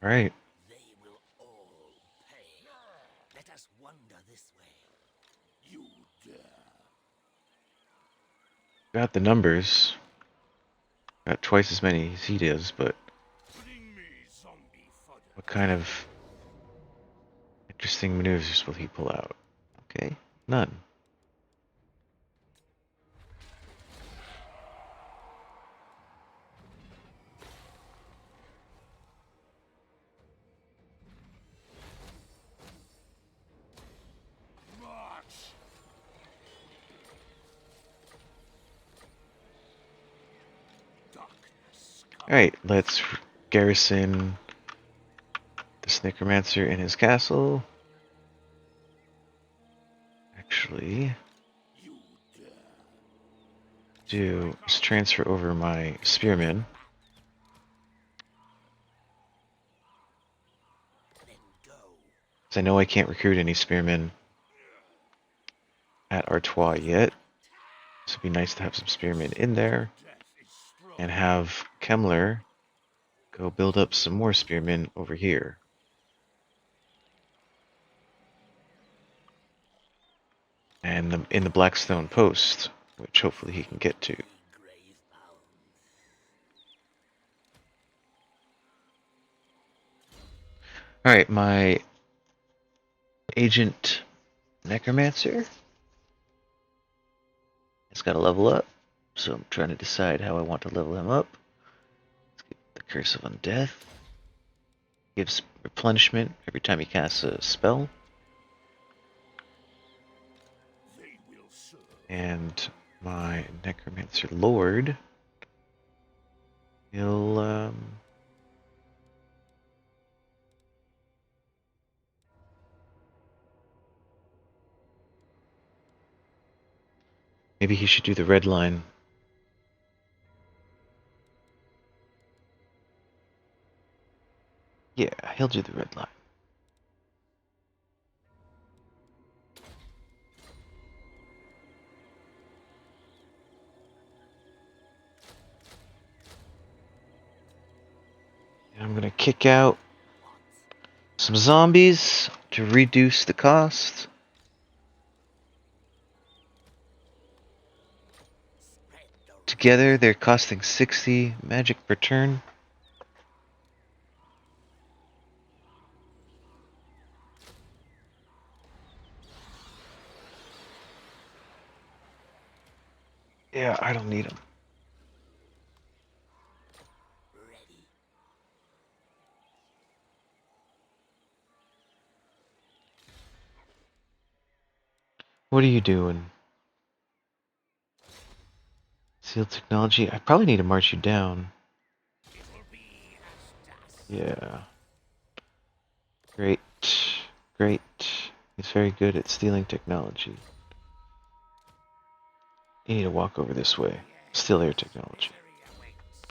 Alright,
They will all pay. Let us wander this way. You dare.
got the numbers. Got twice as many as he does, but
Bring me zombie fodder.
what kind of interesting maneuvers will he pull out? Okay, none.
March. Darkness comes.
Alright, let's garrison this necromancer in his castle. actually do is transfer over my spearmen.
Then go.
Because I know I can't recruit any spearmen at Artois yet. So it'd be nice to have some spearmen in there. And have Kemmler go build up some more spearmen over here. And in the Blackstone Post, which hopefully he can get to.
Grave bound.
Alright, my agent Necromancer has got to level up. So I'm trying to decide how I want to level him up. Let's get the Curse of Undeath. Gives replenishment every time he casts a spell.
They will serve.
And my Necromancer Lord will maybe he should do the red line. Yeah, he'll do the red line. And I'm gonna kick out some zombies to reduce the cost.
Spread the
Together, they're costing 60 magic per turn. Yeah, I don't need them.
ready.
What are you doing? Seal technology? I probably need to march you down.
It will be as dust.
Yeah. Great. Great. He's very good at stealing technology. You need to walk over this way. Steal air technology.
Victory awaits.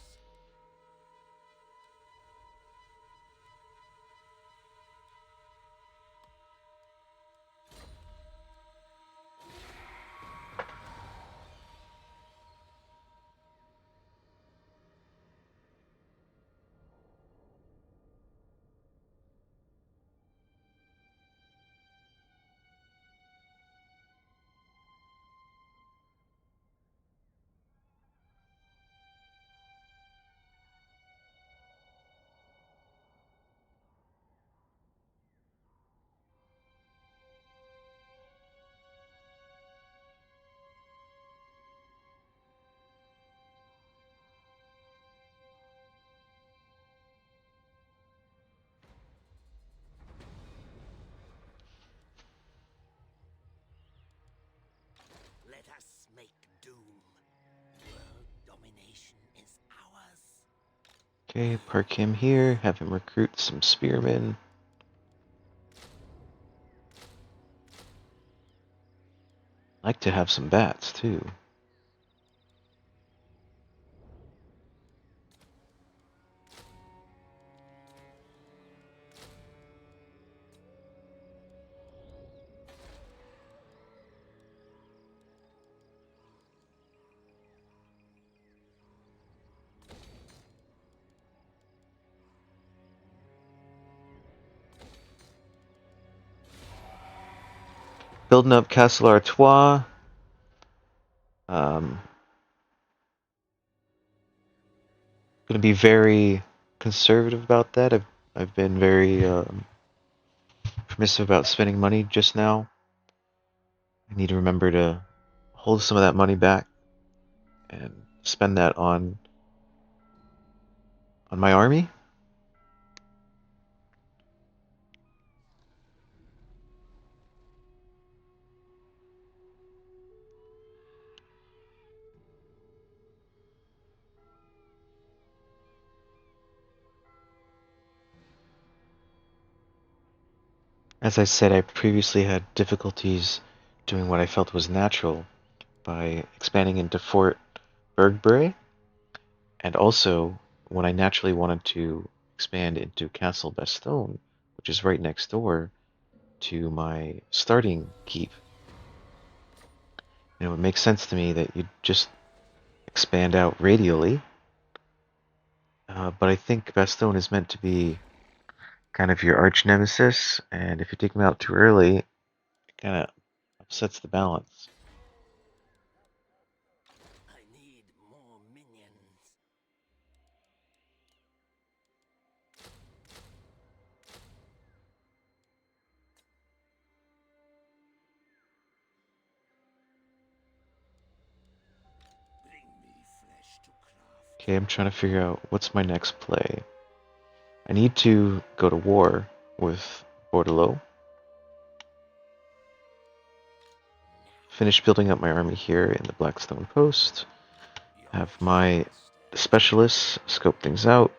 Let us make doom. World domination is ours.
Okay, park him here. Have him recruit some spearmen. Like to have some bats too. Building up Castle Artois. Gonna be very conservative about that. I've been very permissive about spending money just now. I need to remember to hold some of that money back and spend that on my army. As I said, I previously had difficulties doing what I felt was natural by expanding into Fort Bergbury, and also when I naturally wanted to expand into Castle Bastogne, which is right next door to my starting keep. It makes sense to me that you just expand out radially, but I think Bastogne is meant to be kind of your arch nemesis, and if you take him out too early, it kind of upsets the balance.
I need more minions. Bring me flesh to craft.
Okay, I'm trying to figure out what's my next play. I need to go to war with Bordelot. Finish building up my army here in the Blackstone Post. Have my specialists scope things out.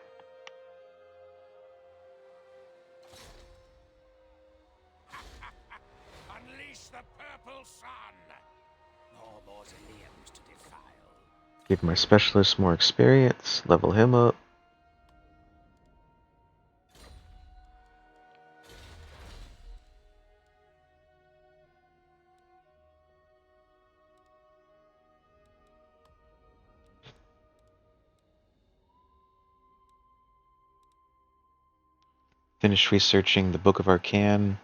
Unleash the purple sun! More mausoleums to defile.
Give my specialist more experience. Level him up. Finish researching the Book of Arcane.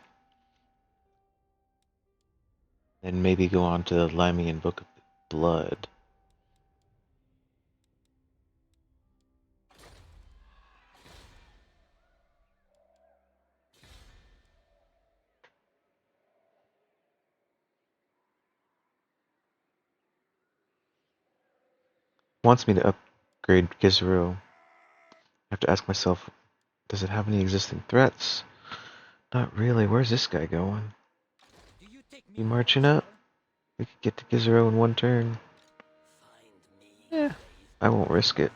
Then maybe go on to the Limian Book of Blood. Wants me to upgrade Gizero. I have to ask myself, does it have any existing threats? Not really. Where's this guy going?
Do you take me
You
for
marching
a
up?
fool?
We could get to Gizero in one turn.
Find me.
Yeah, I won't risk it.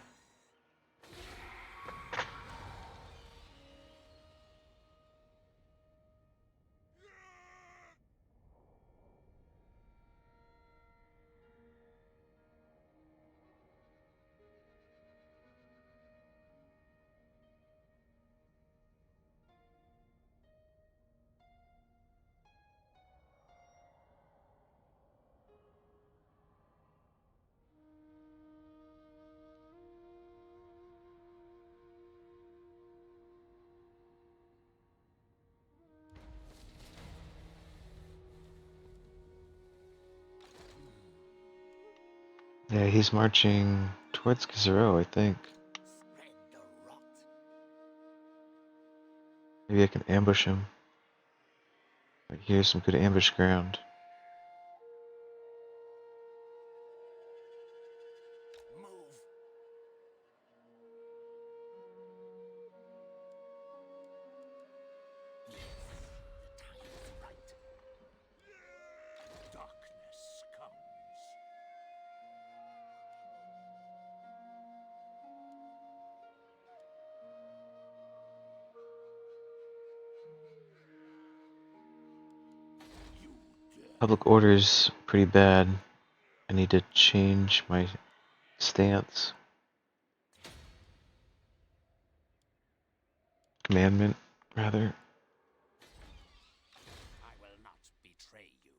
Yeah, he's marching towards Gizero, I think.
Spread the rot.
Maybe I can ambush him. Right here's some good ambush ground.
Move. Yes, the time is right. Darkness comes. You dare.
Public order's pretty bad. I need to change my stance. Commandment, rather.
I will not betray you.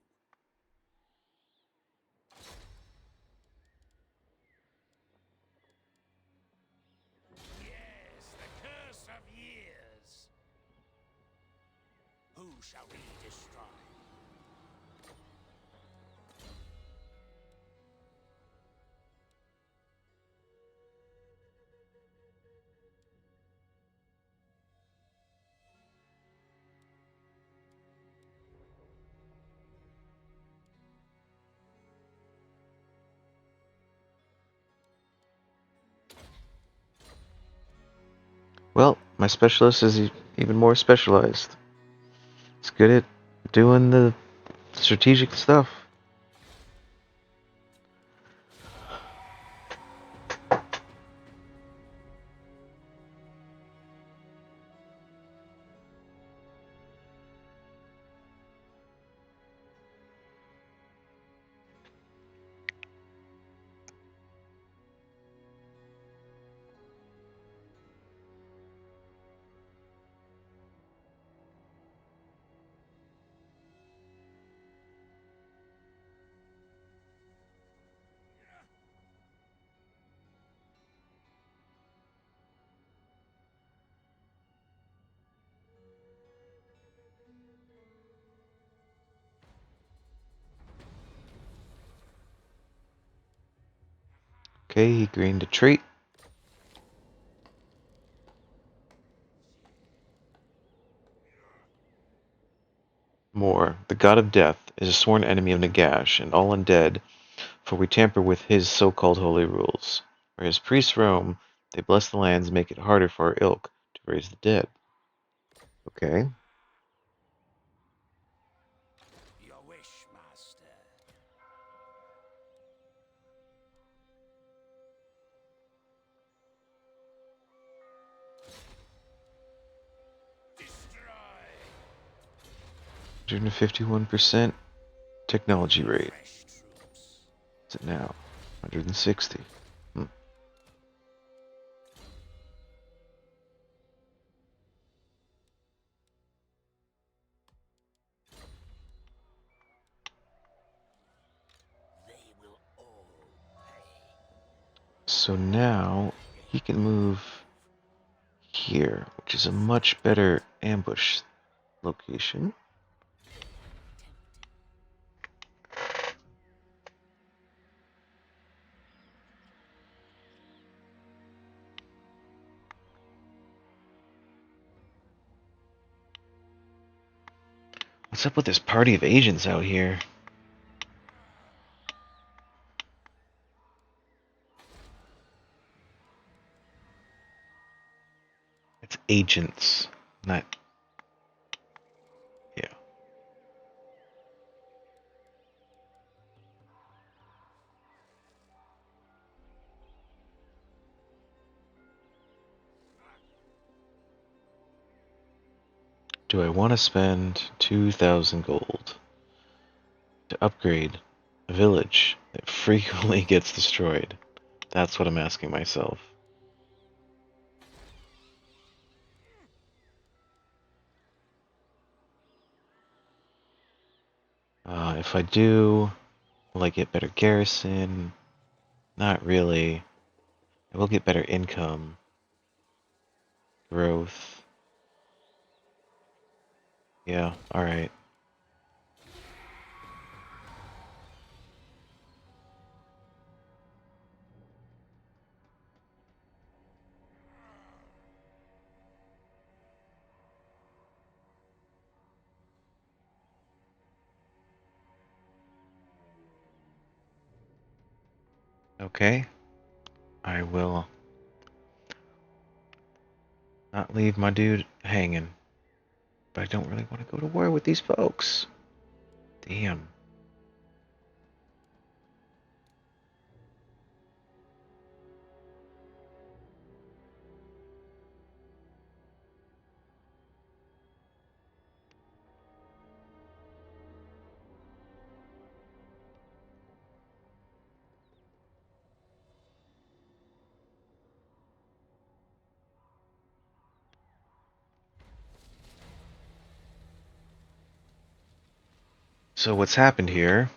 Yes, the curse of years. Who shall we destroy?
Well, my specialist is even more specialized. It's good at doing the strategic stuff. Okay, he gained a trait. More. The god of death is a sworn enemy of Nagash and all undead, for we tamper with his so-called holy rules. Where his priests roam, they bless the lands and make it harder for our ilk to raise the dead. Okay.
Your wish, master. Destroy.
151% technology rate.
Fresh troops.
What's it now? 160.
They will all pay.
So now he can move here, which is a much better ambush location. What's up with this party of Asians out here? It's agents, not... Yeah. Do I want to spend 2,000 gold to upgrade a village that frequently gets destroyed? That's what I'm asking myself. If I do, will I get better garrison? Not really. I will get better income, growth. Yeah, alright. Okay. I will not leave my dude hanging. But I don't really want to go to war with these folks. Damn. So what's happened here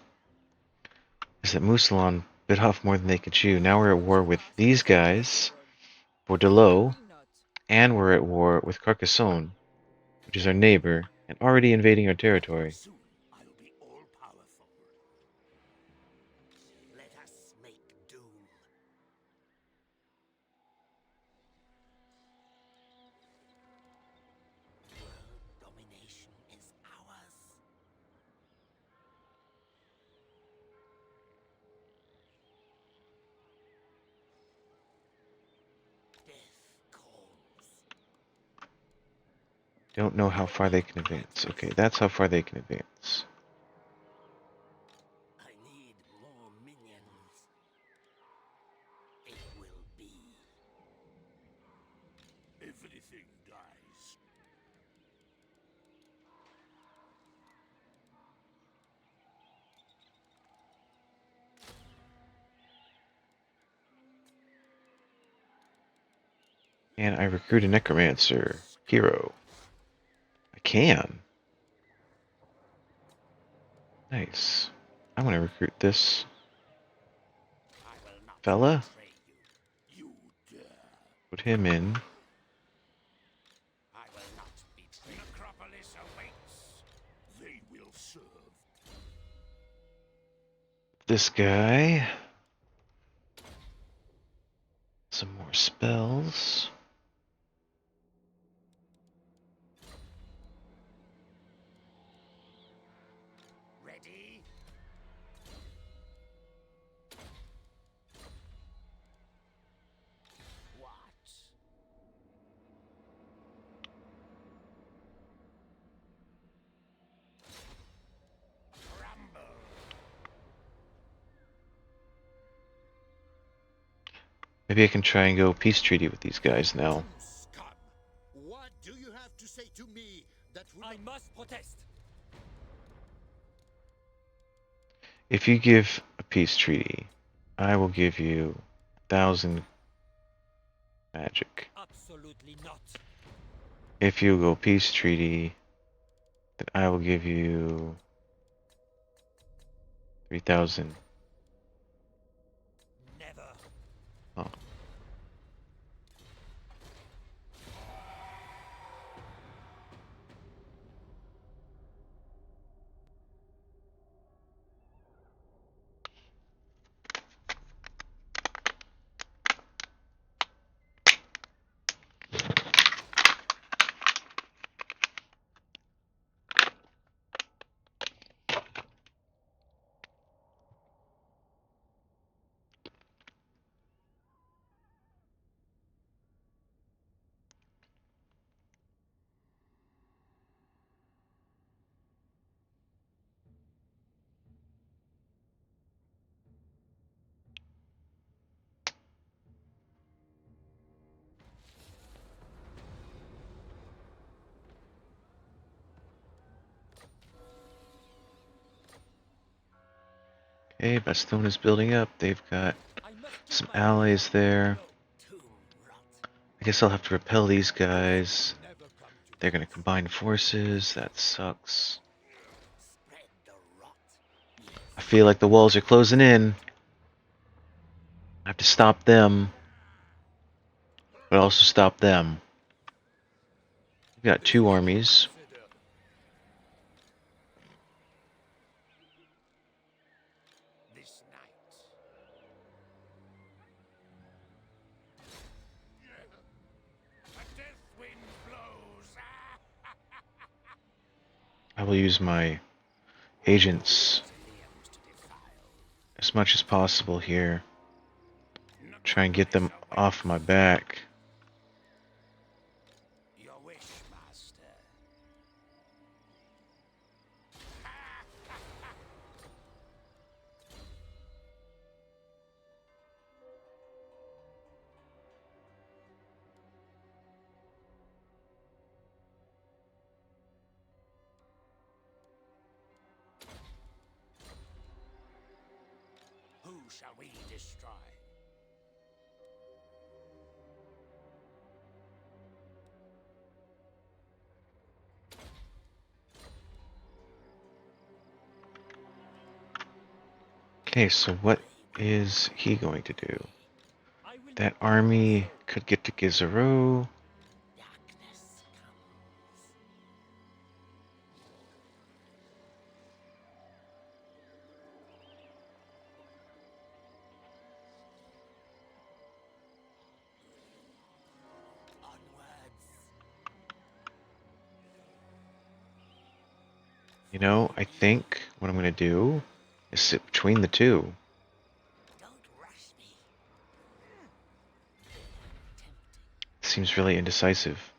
is that Musalon bit off more than they could chew. Now we're at war with these guys, Bordelot, and we're at war with Carcassonne, which is our neighbor, and already invading our territory.
Soon I'll be all powerful. Let us make doom. World domination is ours. Death calls.
Don't know how far they can advance. Okay, that's how far they can advance.
I need more minions. It will be.
Everything dies.
And I recruit a necromancer hero. I can. Nice. I'm gonna recruit this
I will not
fella.
betray you.
You dare.
Put him in.
I will not betray. Necropolis awaits.
They will serve.
This guy. Maybe I can try and go peace treaty with these guys now.
You scum! What do you have to say to me that would
I must protest.
If you give a peace treaty, I will give you 1,000 magic.
Absolutely not.
If you go peace treaty, then I will give you 3,000.
Never.
Oh. Okay, Bastogne is building up. They've got
I must keep
some
my
allies there.
Go. Tomb rot.
I guess I'll have to repel these guys.
never come to
They're gonna combine forces. That sucks.
Spread the rot.
I feel like the walls are closing in. I have to stop them, but also stop them. We've got two armies.
consider? This night. A death wind blows.
I will use my agents
Limbs to defile.
as much as possible here. Try and get them off my back.
Your wish, master. Who shall we destroy?
Okay, so what is he going to do?
I will
That army could get to Gizero.
darkness comes. Onwards.
You know, I think what I'm going to do is sit between the two.
Don't rush me. Tempting.
Seems really indecisive.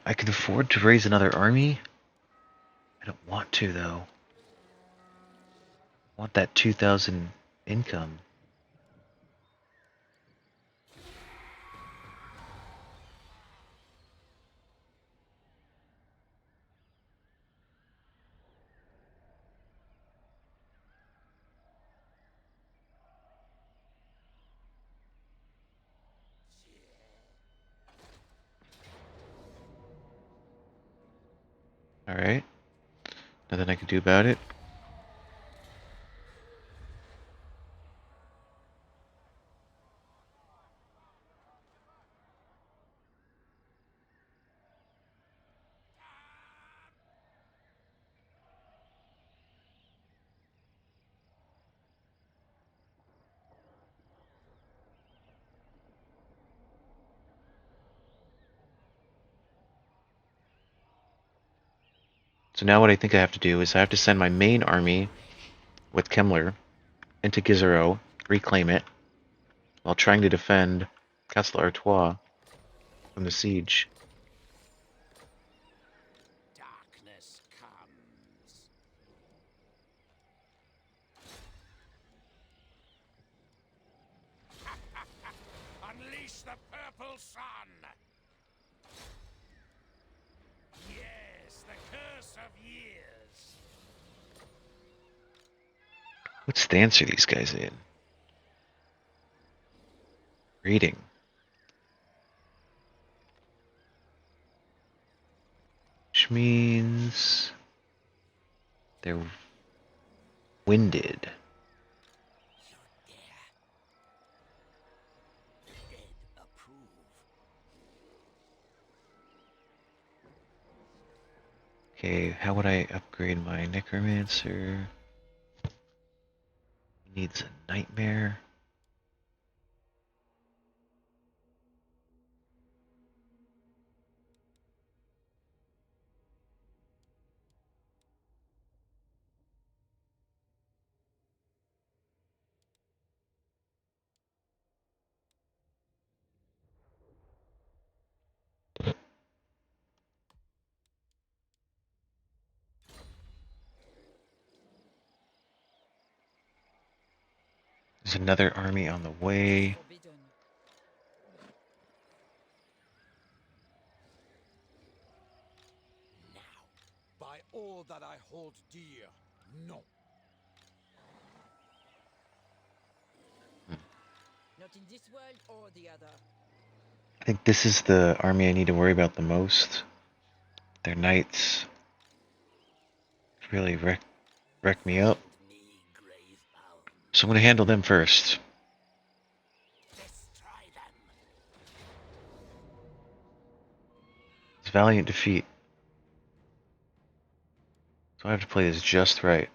I could afford to raise another army. I don't want to though. I want that 2,000 income. Alright. Nothing I can do about it. So now what I think I have to do is I have to send my main army with Kemmler into Gizero, reclaim it, while trying to defend Castle Artois from the siege.
Darkness comes. Unleash the purple sun! Yes, the curse of years!
What stance are these guys in? Reading. Which means they're winded.
You dare. The dead approve.
Okay, how would I upgrade my necromancer? He needs a nightmare. There's another army on the way.
Forbidden.
Now.
By all that I hold dear, no.
Not in this world or the other.
I think this is the army I need to worry about the most. Their knights really wreck me up.
Find me grave-bound.
So I'm going to handle them first.
Destroy them.
It's valiant defeat. So I have to play this just right.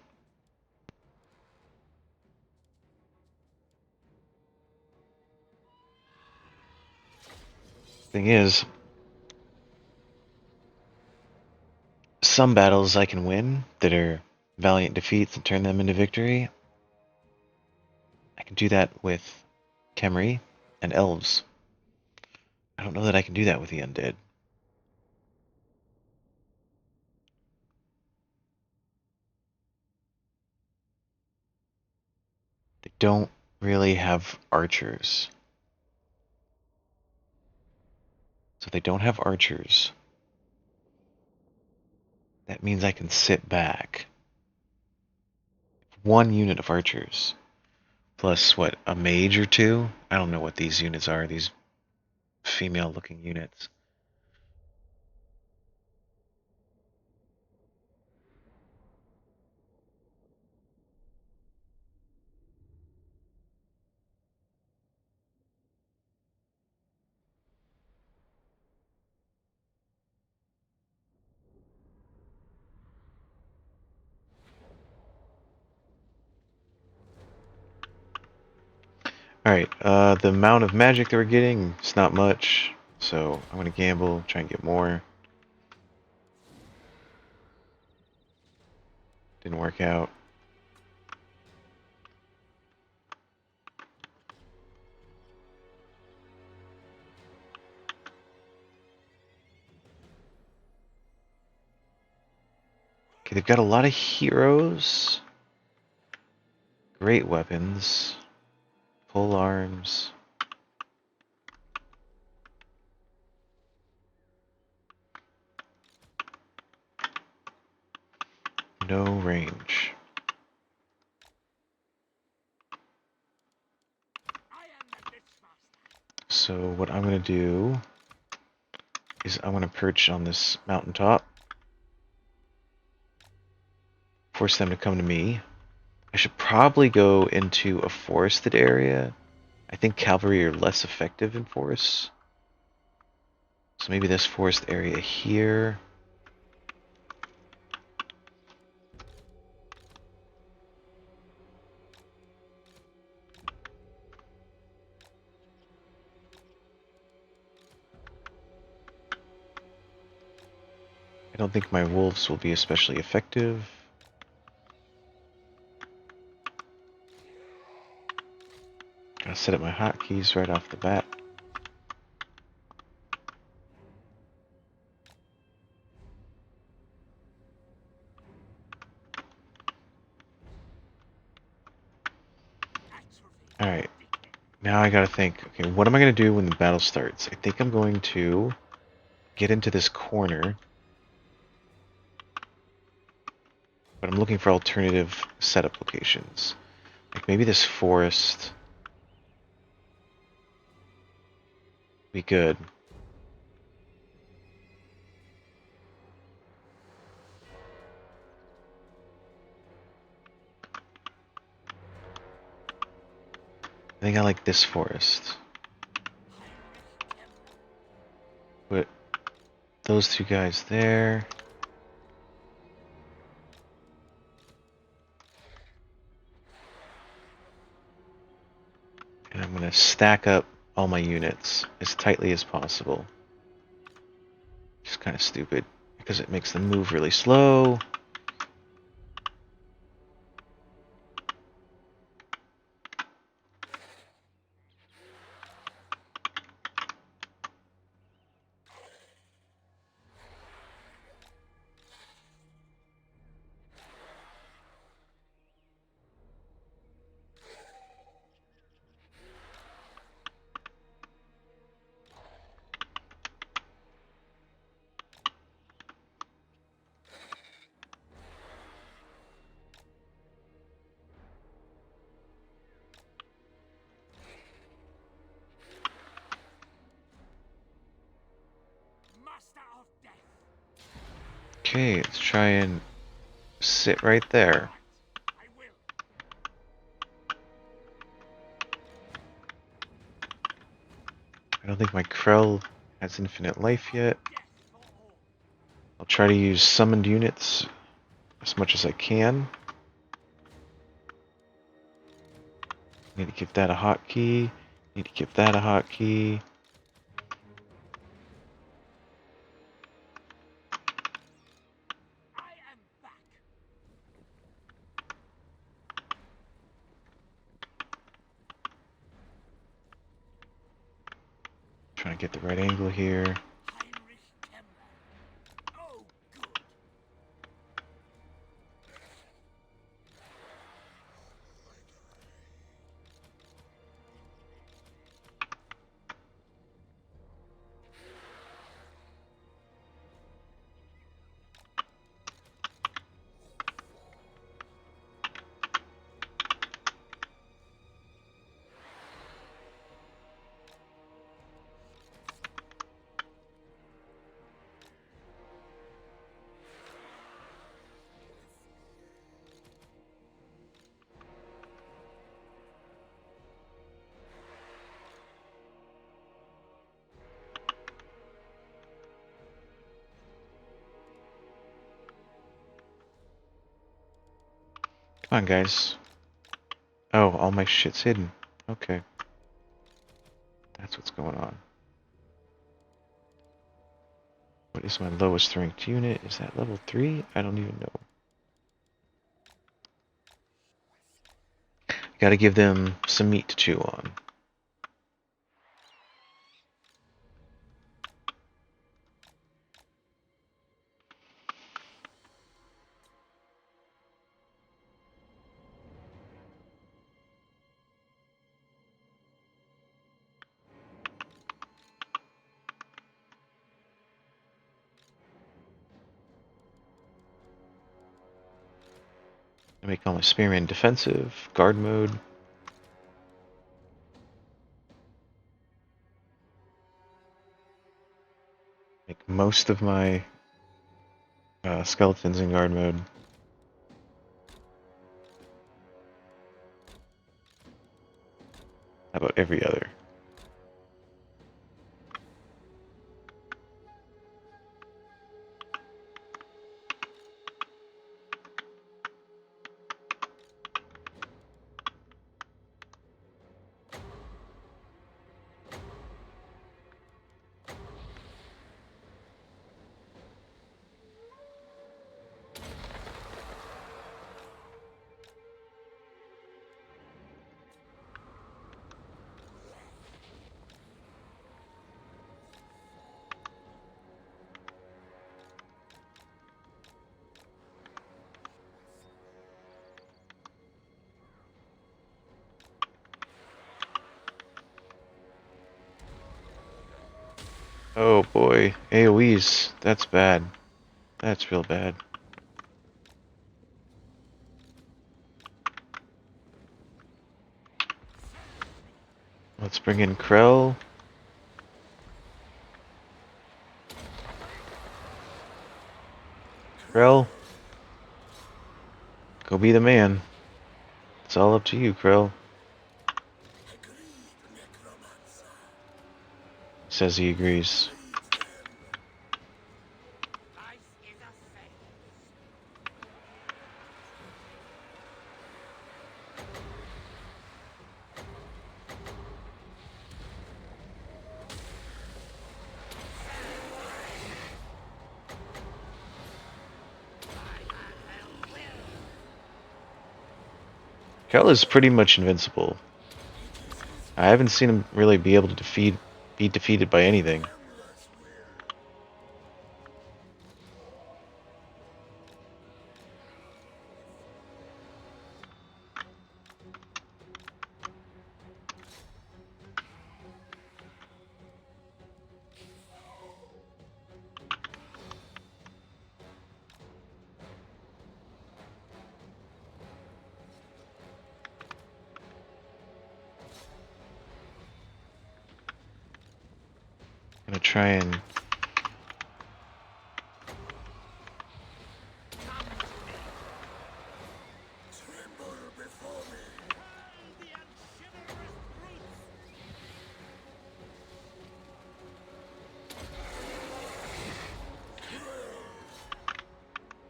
Thing is, some battles I can win that are valiant defeats and turn them into victory. I can do that with Kemmry and elves. I don't know that I can do that with the undead. They don't really have archers. So they don't have archers. That means I can sit back. One unit of archers. Plus, what, a mage or two? I don't know what these units are, these female-looking units. Alright, the amount of magic that we're getting, it's not much. So I'm going to gamble, try and get more. Didn't work out. Okay, they've got a lot of heroes. Great weapons. Pole arms. No range.
I am the Blitzmaster.
So what I'm going to do is I'm going to perch on this mountaintop. Force them to come to me. I should probably go into a forested area. I think cavalry are less effective in forests. So maybe this forest area here. I don't think my wolves will be especially effective. Gotta set up my hotkeys right off the bat. Alright, Now I gotta think, okay, what am I gonna do when the battle starts? I think I'm going to get into this corner, but I'm looking for alternative setup locations. Like maybe this forest be good. I think I like this forest. Put those two guys there. And I'm going to stack up all my units as tightly as possible. Just kind of stupid because it makes them move really slow.
Master of death.
Okay, let's try and sit right there.
I will.
I don't think my Krell has infinite life yet.
Death for all.
I'll try to use summoned units as much as I can. Need to give that a hotkey. Need to give that a hotkey.
I am back.
Trying to get the right angle here.
Heinrich Kemmler. Oh, good.
Come on, guys. Oh, all my shit's hidden. Okay. That's what's going on. What is my lowest ranked unit? Is that level 3? I don't even know. Gotta give them some meat to chew on. I make all my spearmen defensive, guard mode. Make most of my skeletons in guard mode. How about every other? Oh boy, AoEs. That's bad. That's real bad. Let's bring in Krell. Krell, go be the man. It's all up to you, Krell. Says he agrees.
Life is a phase.
Krell is pretty much invincible. I haven't seen him really be able to be defeated by anything.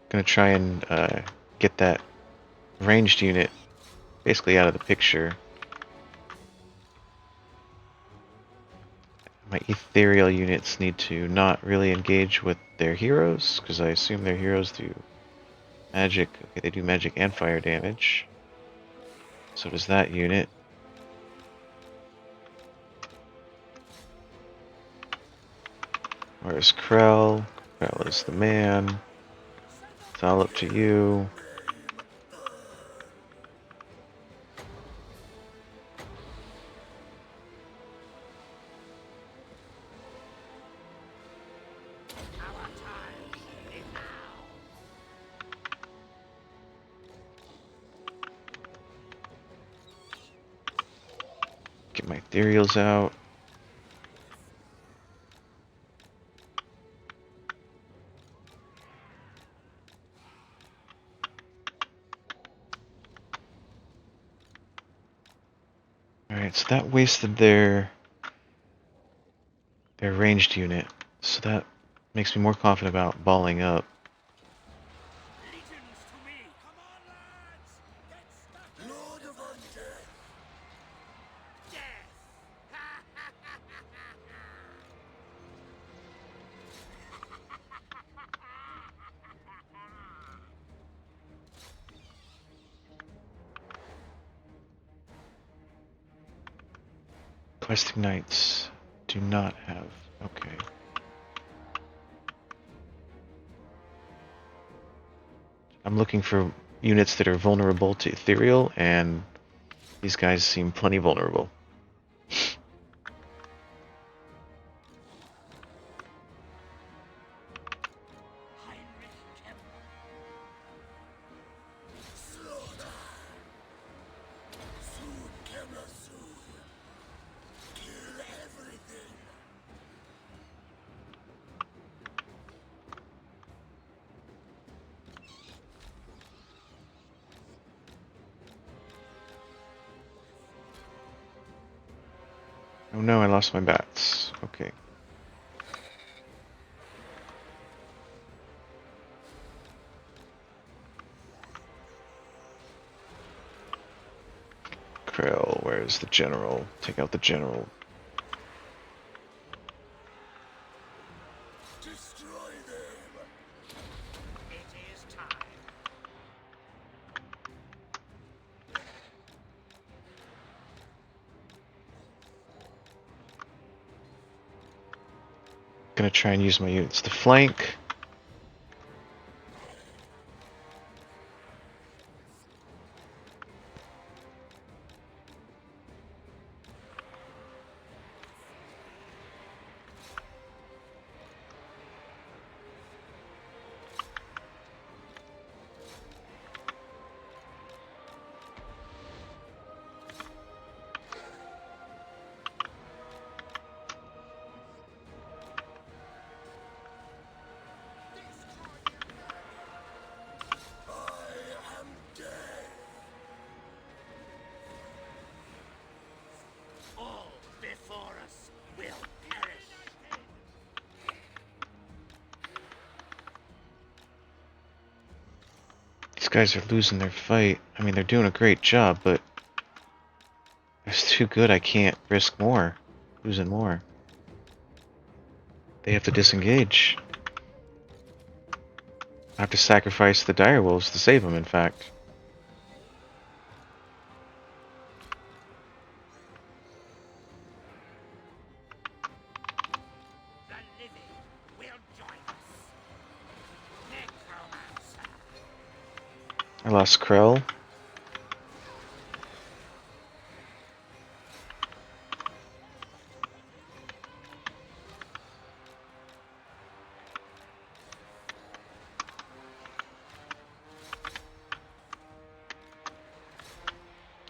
I'm gonna try and get that ranged unit basically out of the picture. My ethereal units need to not really engage with their heroes, because I assume their heroes do magic. Okay, they do magic and fire damage. So does that unit. Where's Krell? Krell is the man. It's all up to you.
Our time is now.
Get my ethereals out. Alright, so that wasted their ranged unit. So that makes me more confident about balling up.
Legions to me. Come on, lads. Get stuck.
Lord of Undeath!
Death.
Questing Knights do not have. Okay. I'm looking for units that are vulnerable to ethereal, and these guys seem plenty vulnerable.
Heinrich Kemmler.
Slaughter! Soon, Kemmler, soon! Kill everything!
Oh no, I lost my bats. Okay. Krell, where's the general? Take out the general.
Destroy them!
It is time.
Gonna try and use my units to flank. guys are losing their fight. I mean, they're doing a great job, but it's too good. I can't risk more. Losing more. They have to disengage. I have to sacrifice the direwolves to save them, in fact.
The living will join us. Necromancer.
I lost Krell.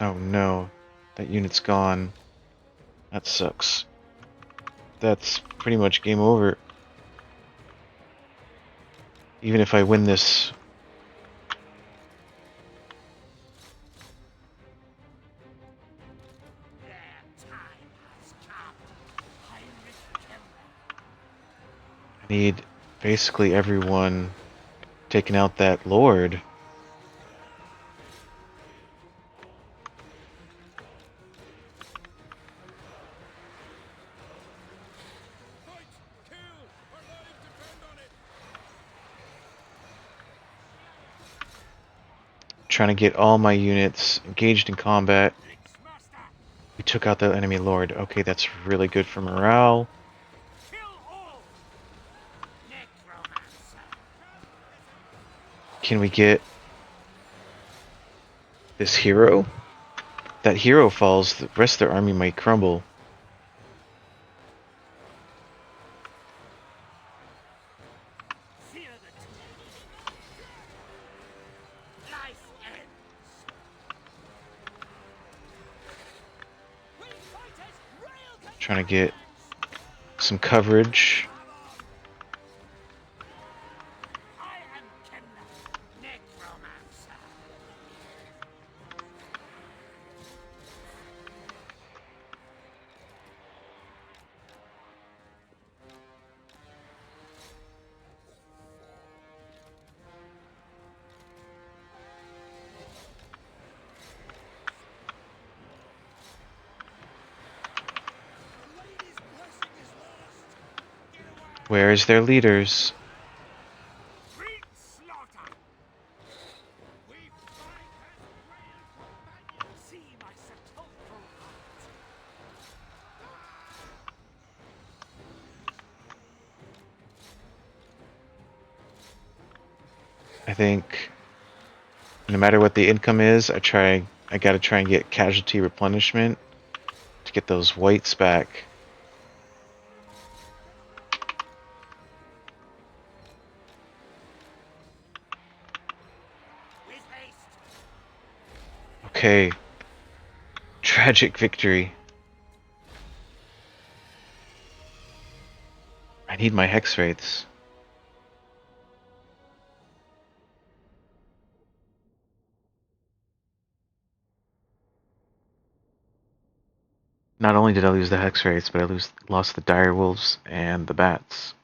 Oh no, that unit's gone. That sucks. That's pretty much game over. Even if I win this.
Their time has come. Kemmler.
I need basically everyone taking out that lord.
Fight! Kill! Our lives depend on it!
Trying to get all my units engaged in combat.
Mixmaster.
We took out the enemy lord. Okay, that's really good for morale.
Kill all. Necromancer.
Can we get this hero? That hero falls, the rest of their army might crumble.
Fear the tomb. Life ends.
We fight as real
Trying to get some coverage.
I am Kemmler, Necromancer.
lady's blessing is lost! Get away!
Where's their leaders?
Great slaughter.
We fight as real companions!
See my sepulchral heart.
I think no matter what the income is, I gotta try and get casualty replenishment to get those whites back.
With haste.
Okay. Tragic victory. I need my hex rates. Not only did I lose the hex rates, but I lost the dire wolves and the bats.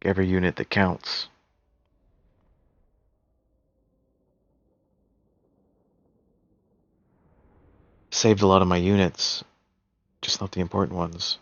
Every unit that counts. Saved a lot of my units, just not the important ones.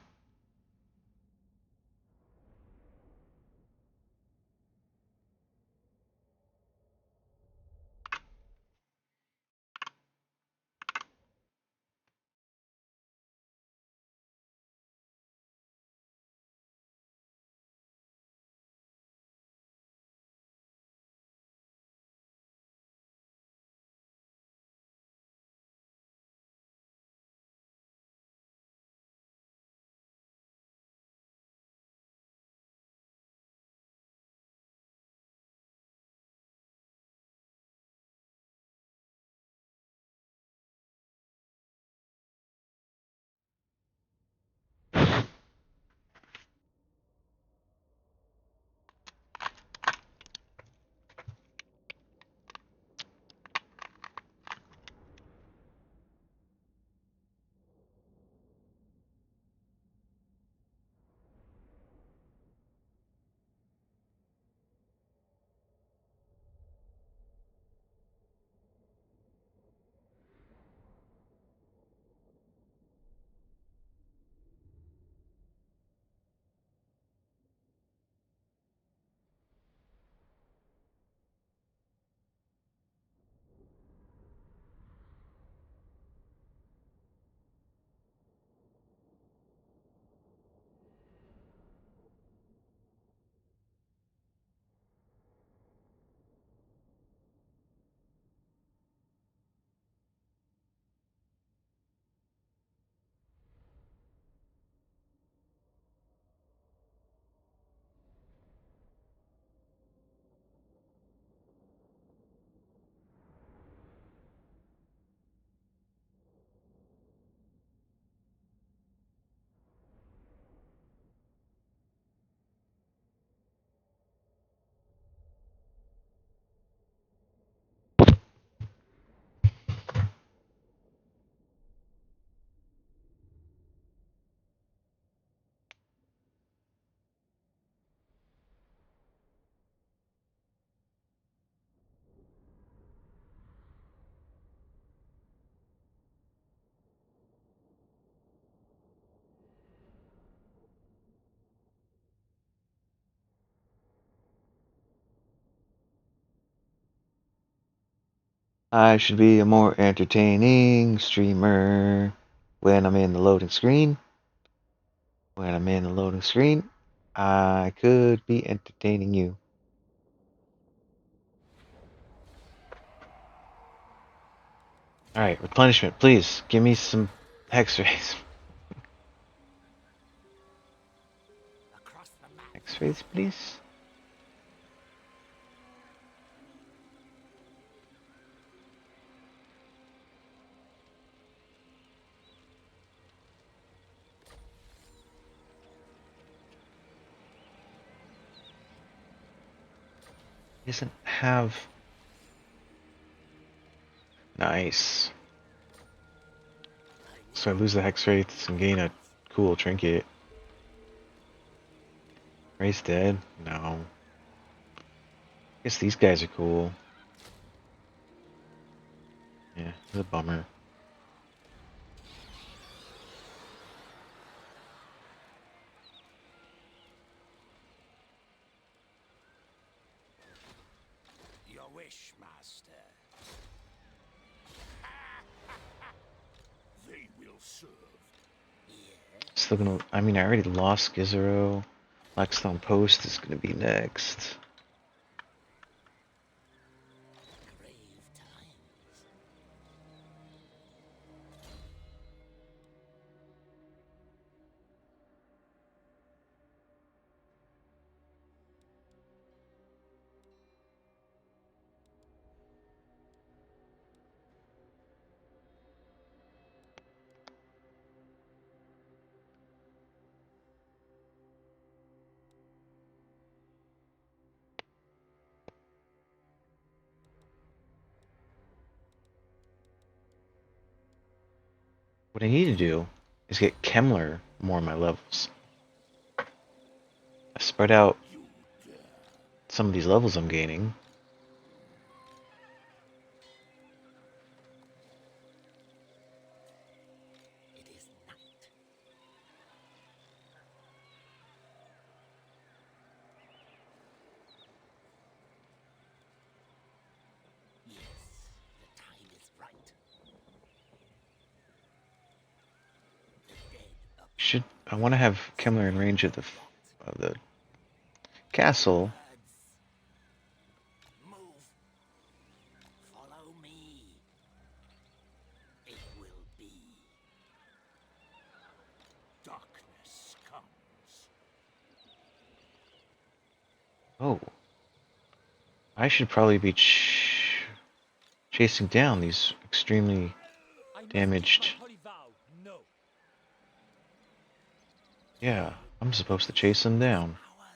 I should be a more entertaining streamer when I'm in the loading screen. When I'm in the loading screen, I could be entertaining you. Alright, replenishment, please. Give me some hex rays.
Across the map.
Hex rays, please. He doesn't have... Nice. So I lose the hex rates and gain a cool trinket. Ray's dead? No. Guess these guys are cool. Yeah, it's a bummer.
Your wish, master.
They will serve.
Still gonna... I mean, I already lost Gizero. Blackstone Post is gonna be next.
Grave times.
What I need to do is get Kemmler more of my levels. I spread out some of these levels I'm gaining.
It is night. Yes, the time is right. The dead
I want to have Kemmler in range of the castle.
move. Follow me. It will be.
Darkness comes.
Oh, I should probably be chasing down these extremely damaged. Yeah, I'm supposed to chase them down.
Ours.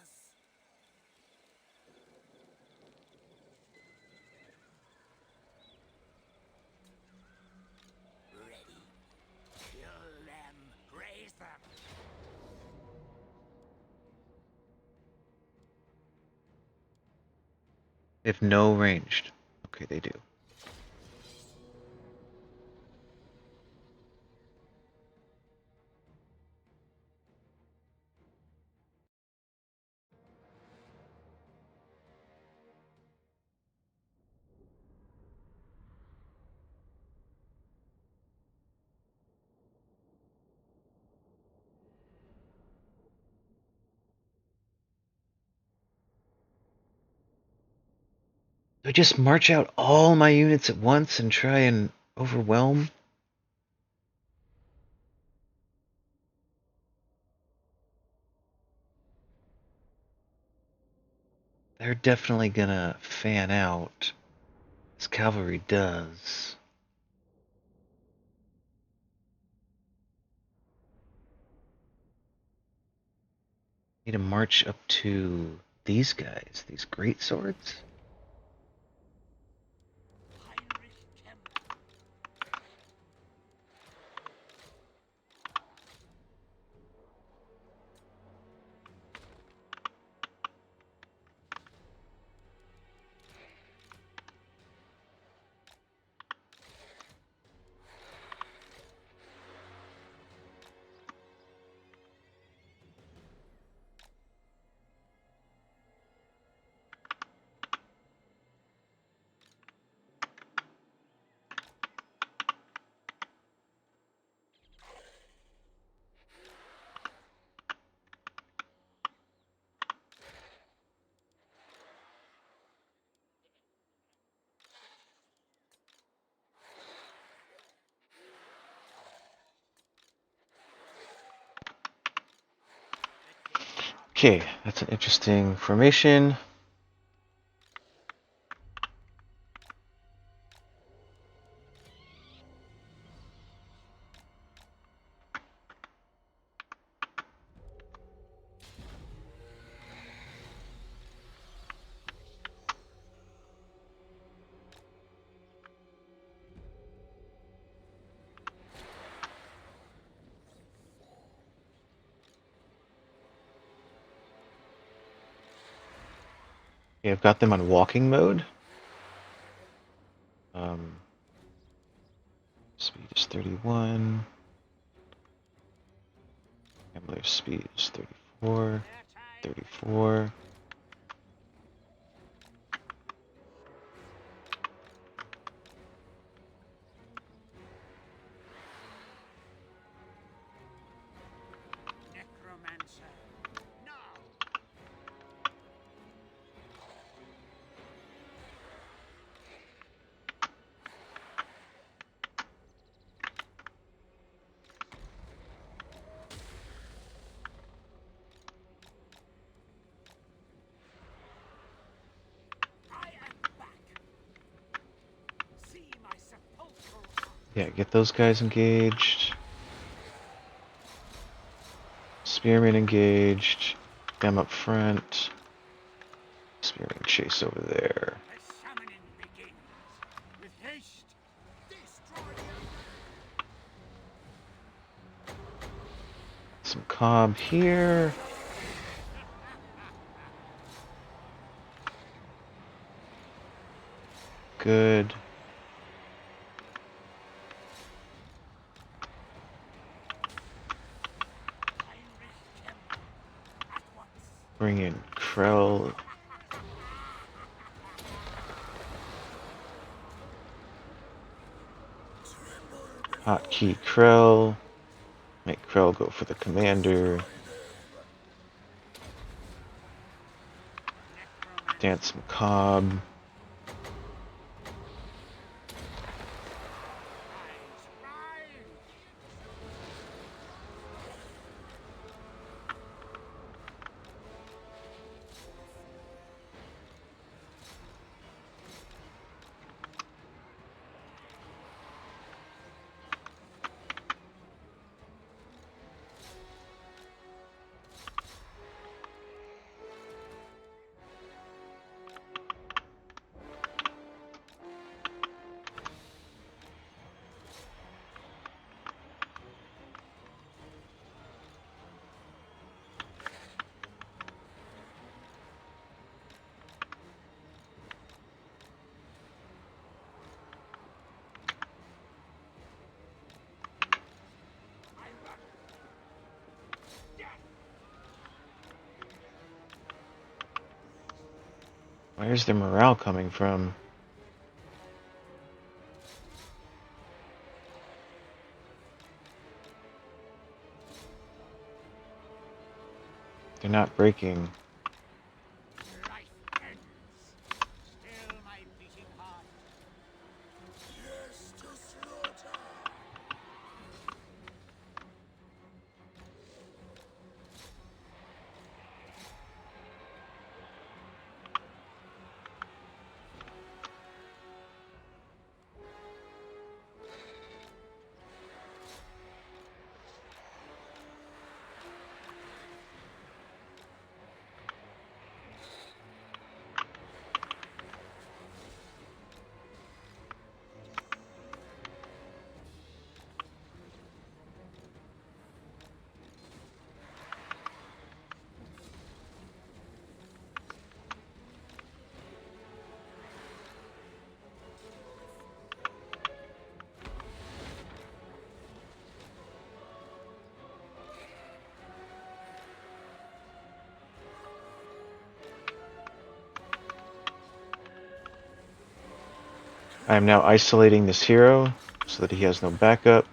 Ready. Kill them. Raise them.
They have no ranged. Okay, they do. Do I just march out all my units at once and try and overwhelm? They're definitely gonna fan out, as cavalry does. Need to march up to these guys, these great swords. Okay, that's an interesting formation. Okay, I've got them on walking mode. Speed is 31. Kemmler's speed is 34. 34.
Necromancer. Now. I am back. See my sepulchral art.
Yeah, get those guys engaged. Spearman engaged. Them up front. Spearman chase over there.
The summoning begins. With haste. Destroy
Some cob here. Good.
At once.
Bring in Krell. Hotkey Krell. Make Krell go for the commander. Dance some cob. Where's their morale coming from? They're not breaking.
Life ends. Still my beating heart.
Yes to slaughter!
I am now isolating this hero so that he has no backup.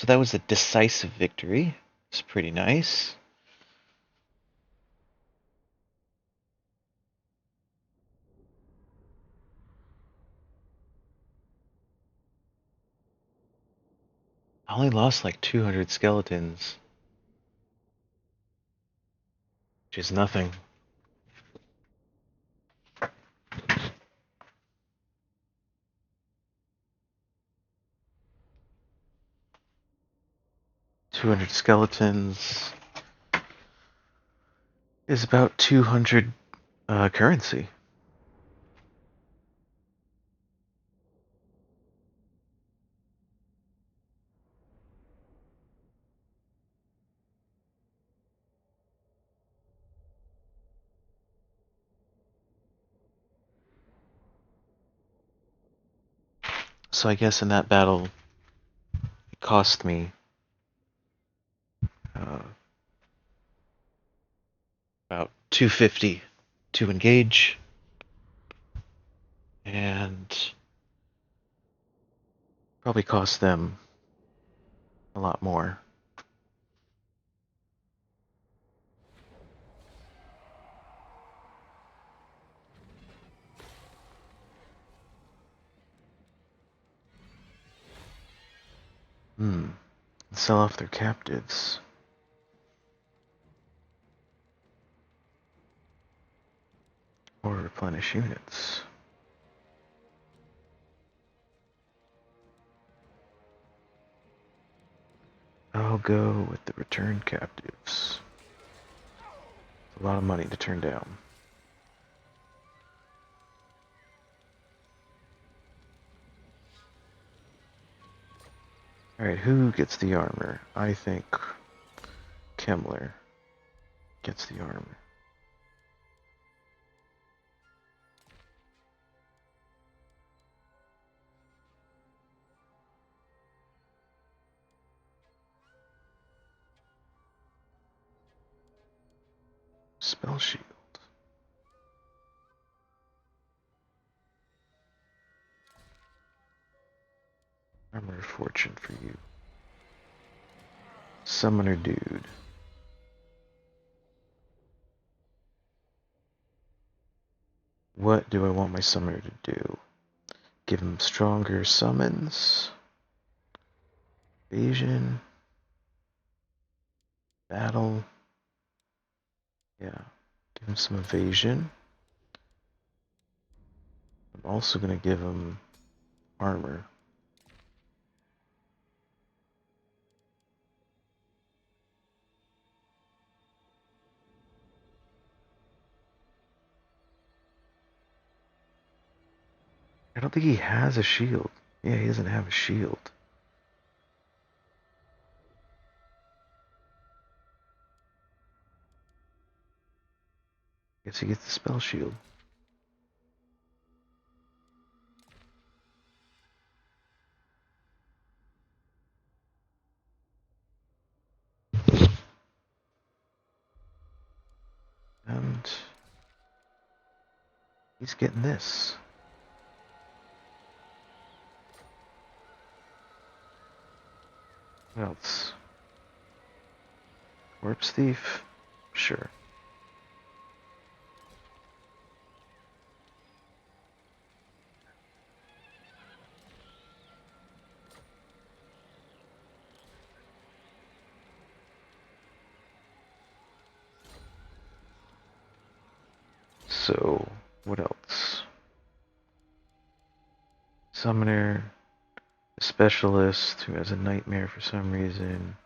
So that was a decisive victory. It's pretty nice. I only lost like 200 skeletons, which is nothing. $200 skeletons is about 200 currency. So I guess in that battle, it cost me about 250 to engage, and probably cost them a lot more. Sell off their captives. Or replenish units. I'll go with the return captives. It's a lot of money to turn down. Alright, who gets the armor? I think Kemmler gets the armor. Spell shield. Armor of fortune for you. Summoner dude. What do I want my summoner to do? Give him stronger summons? Evasion? Battle? Yeah. Give him some evasion. I'm also going to give him armor. I don't think he has a shield. Yeah, he doesn't have a shield. Guess he gets the spell shield. And he's getting this. What else? Corpse Thief? Sure. So, what else? Summoner, a specialist who has a nightmare for some reason.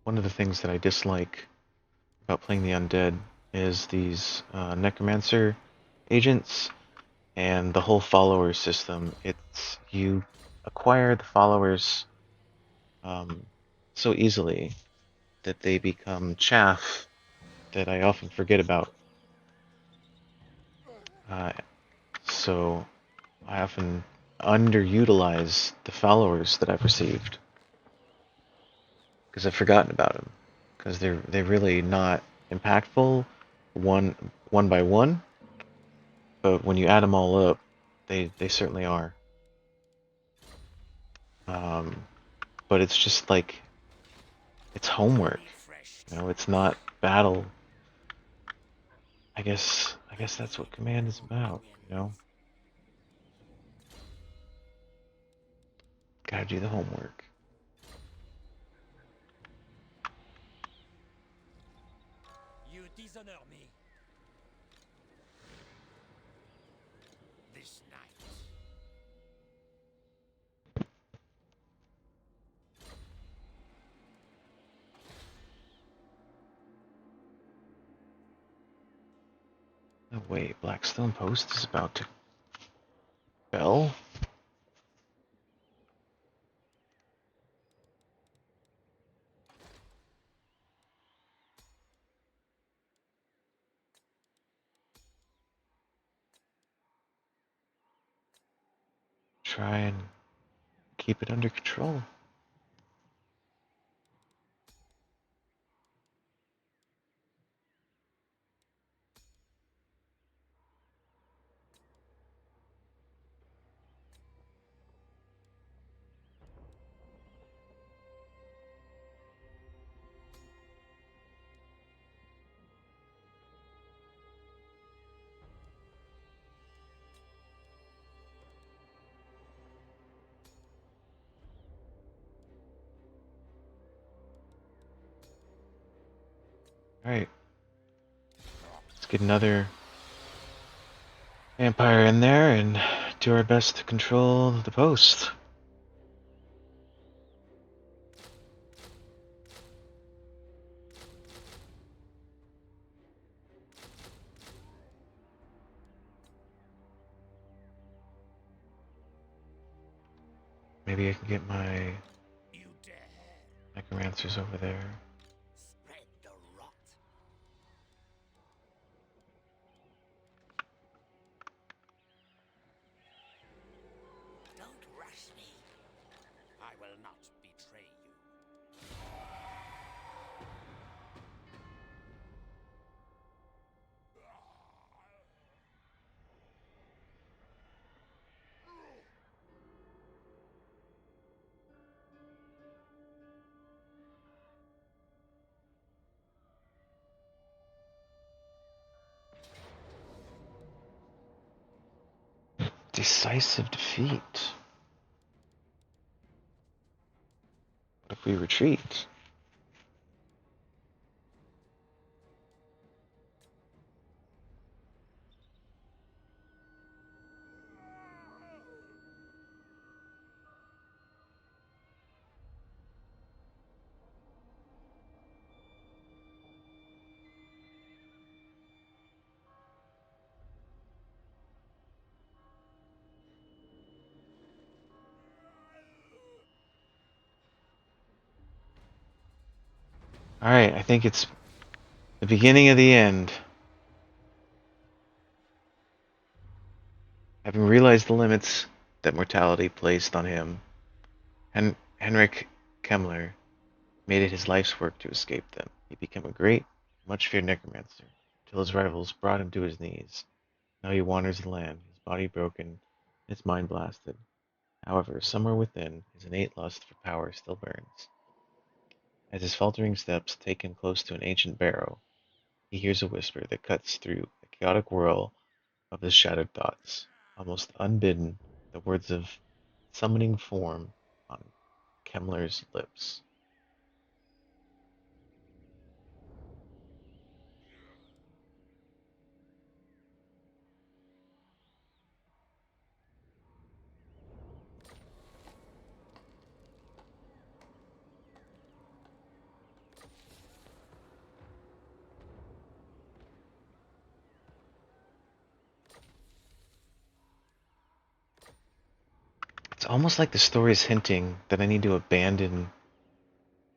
One of the things that I dislike about playing the undead is these necromancer agents and the whole follower system. It's you acquire the followers so easily that they become chaff that I often forget about. So I often underutilize the followers that I've received because I've forgotten about them because they're really not impactful one by one, but when you add them all up, they certainly are. Um, but it's just like it's homework,
Refreshed.
you know. It's not battle. I guess that's what command is about, you know. Gotta do the homework.
You dishonor me.
This night.
Oh wait, Blackstone Post is about to bell. Try and keep it under control. Alright, let's get another vampire in there and do our best to control the post. Maybe I can get my
You dare
necromancers over there.
spread the rot. Don't rush me. I will not betray you.
Decisive defeat. What if we retreat? Alright, I think it's the beginning of the end. Having realized the limits that mortality placed on him, Henrik Kemmler made it his life's work to escape them. He became a great, much feared necromancer, till his rivals brought him to his knees. Now he wanders the land, his body broken, his mind blasted. However, somewhere within, his innate lust for power still burns. As his faltering steps take him close to an ancient barrow, he hears a whisper that cuts through the chaotic whirl of his shattered thoughts. Almost unbidden, the words of summoning form on Kemmler's lips. It's almost like the story is hinting that I need to abandon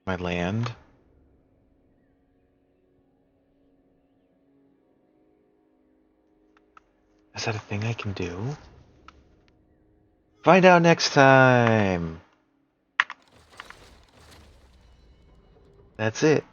my land. Is that a thing I can do? Find out next time! That's it.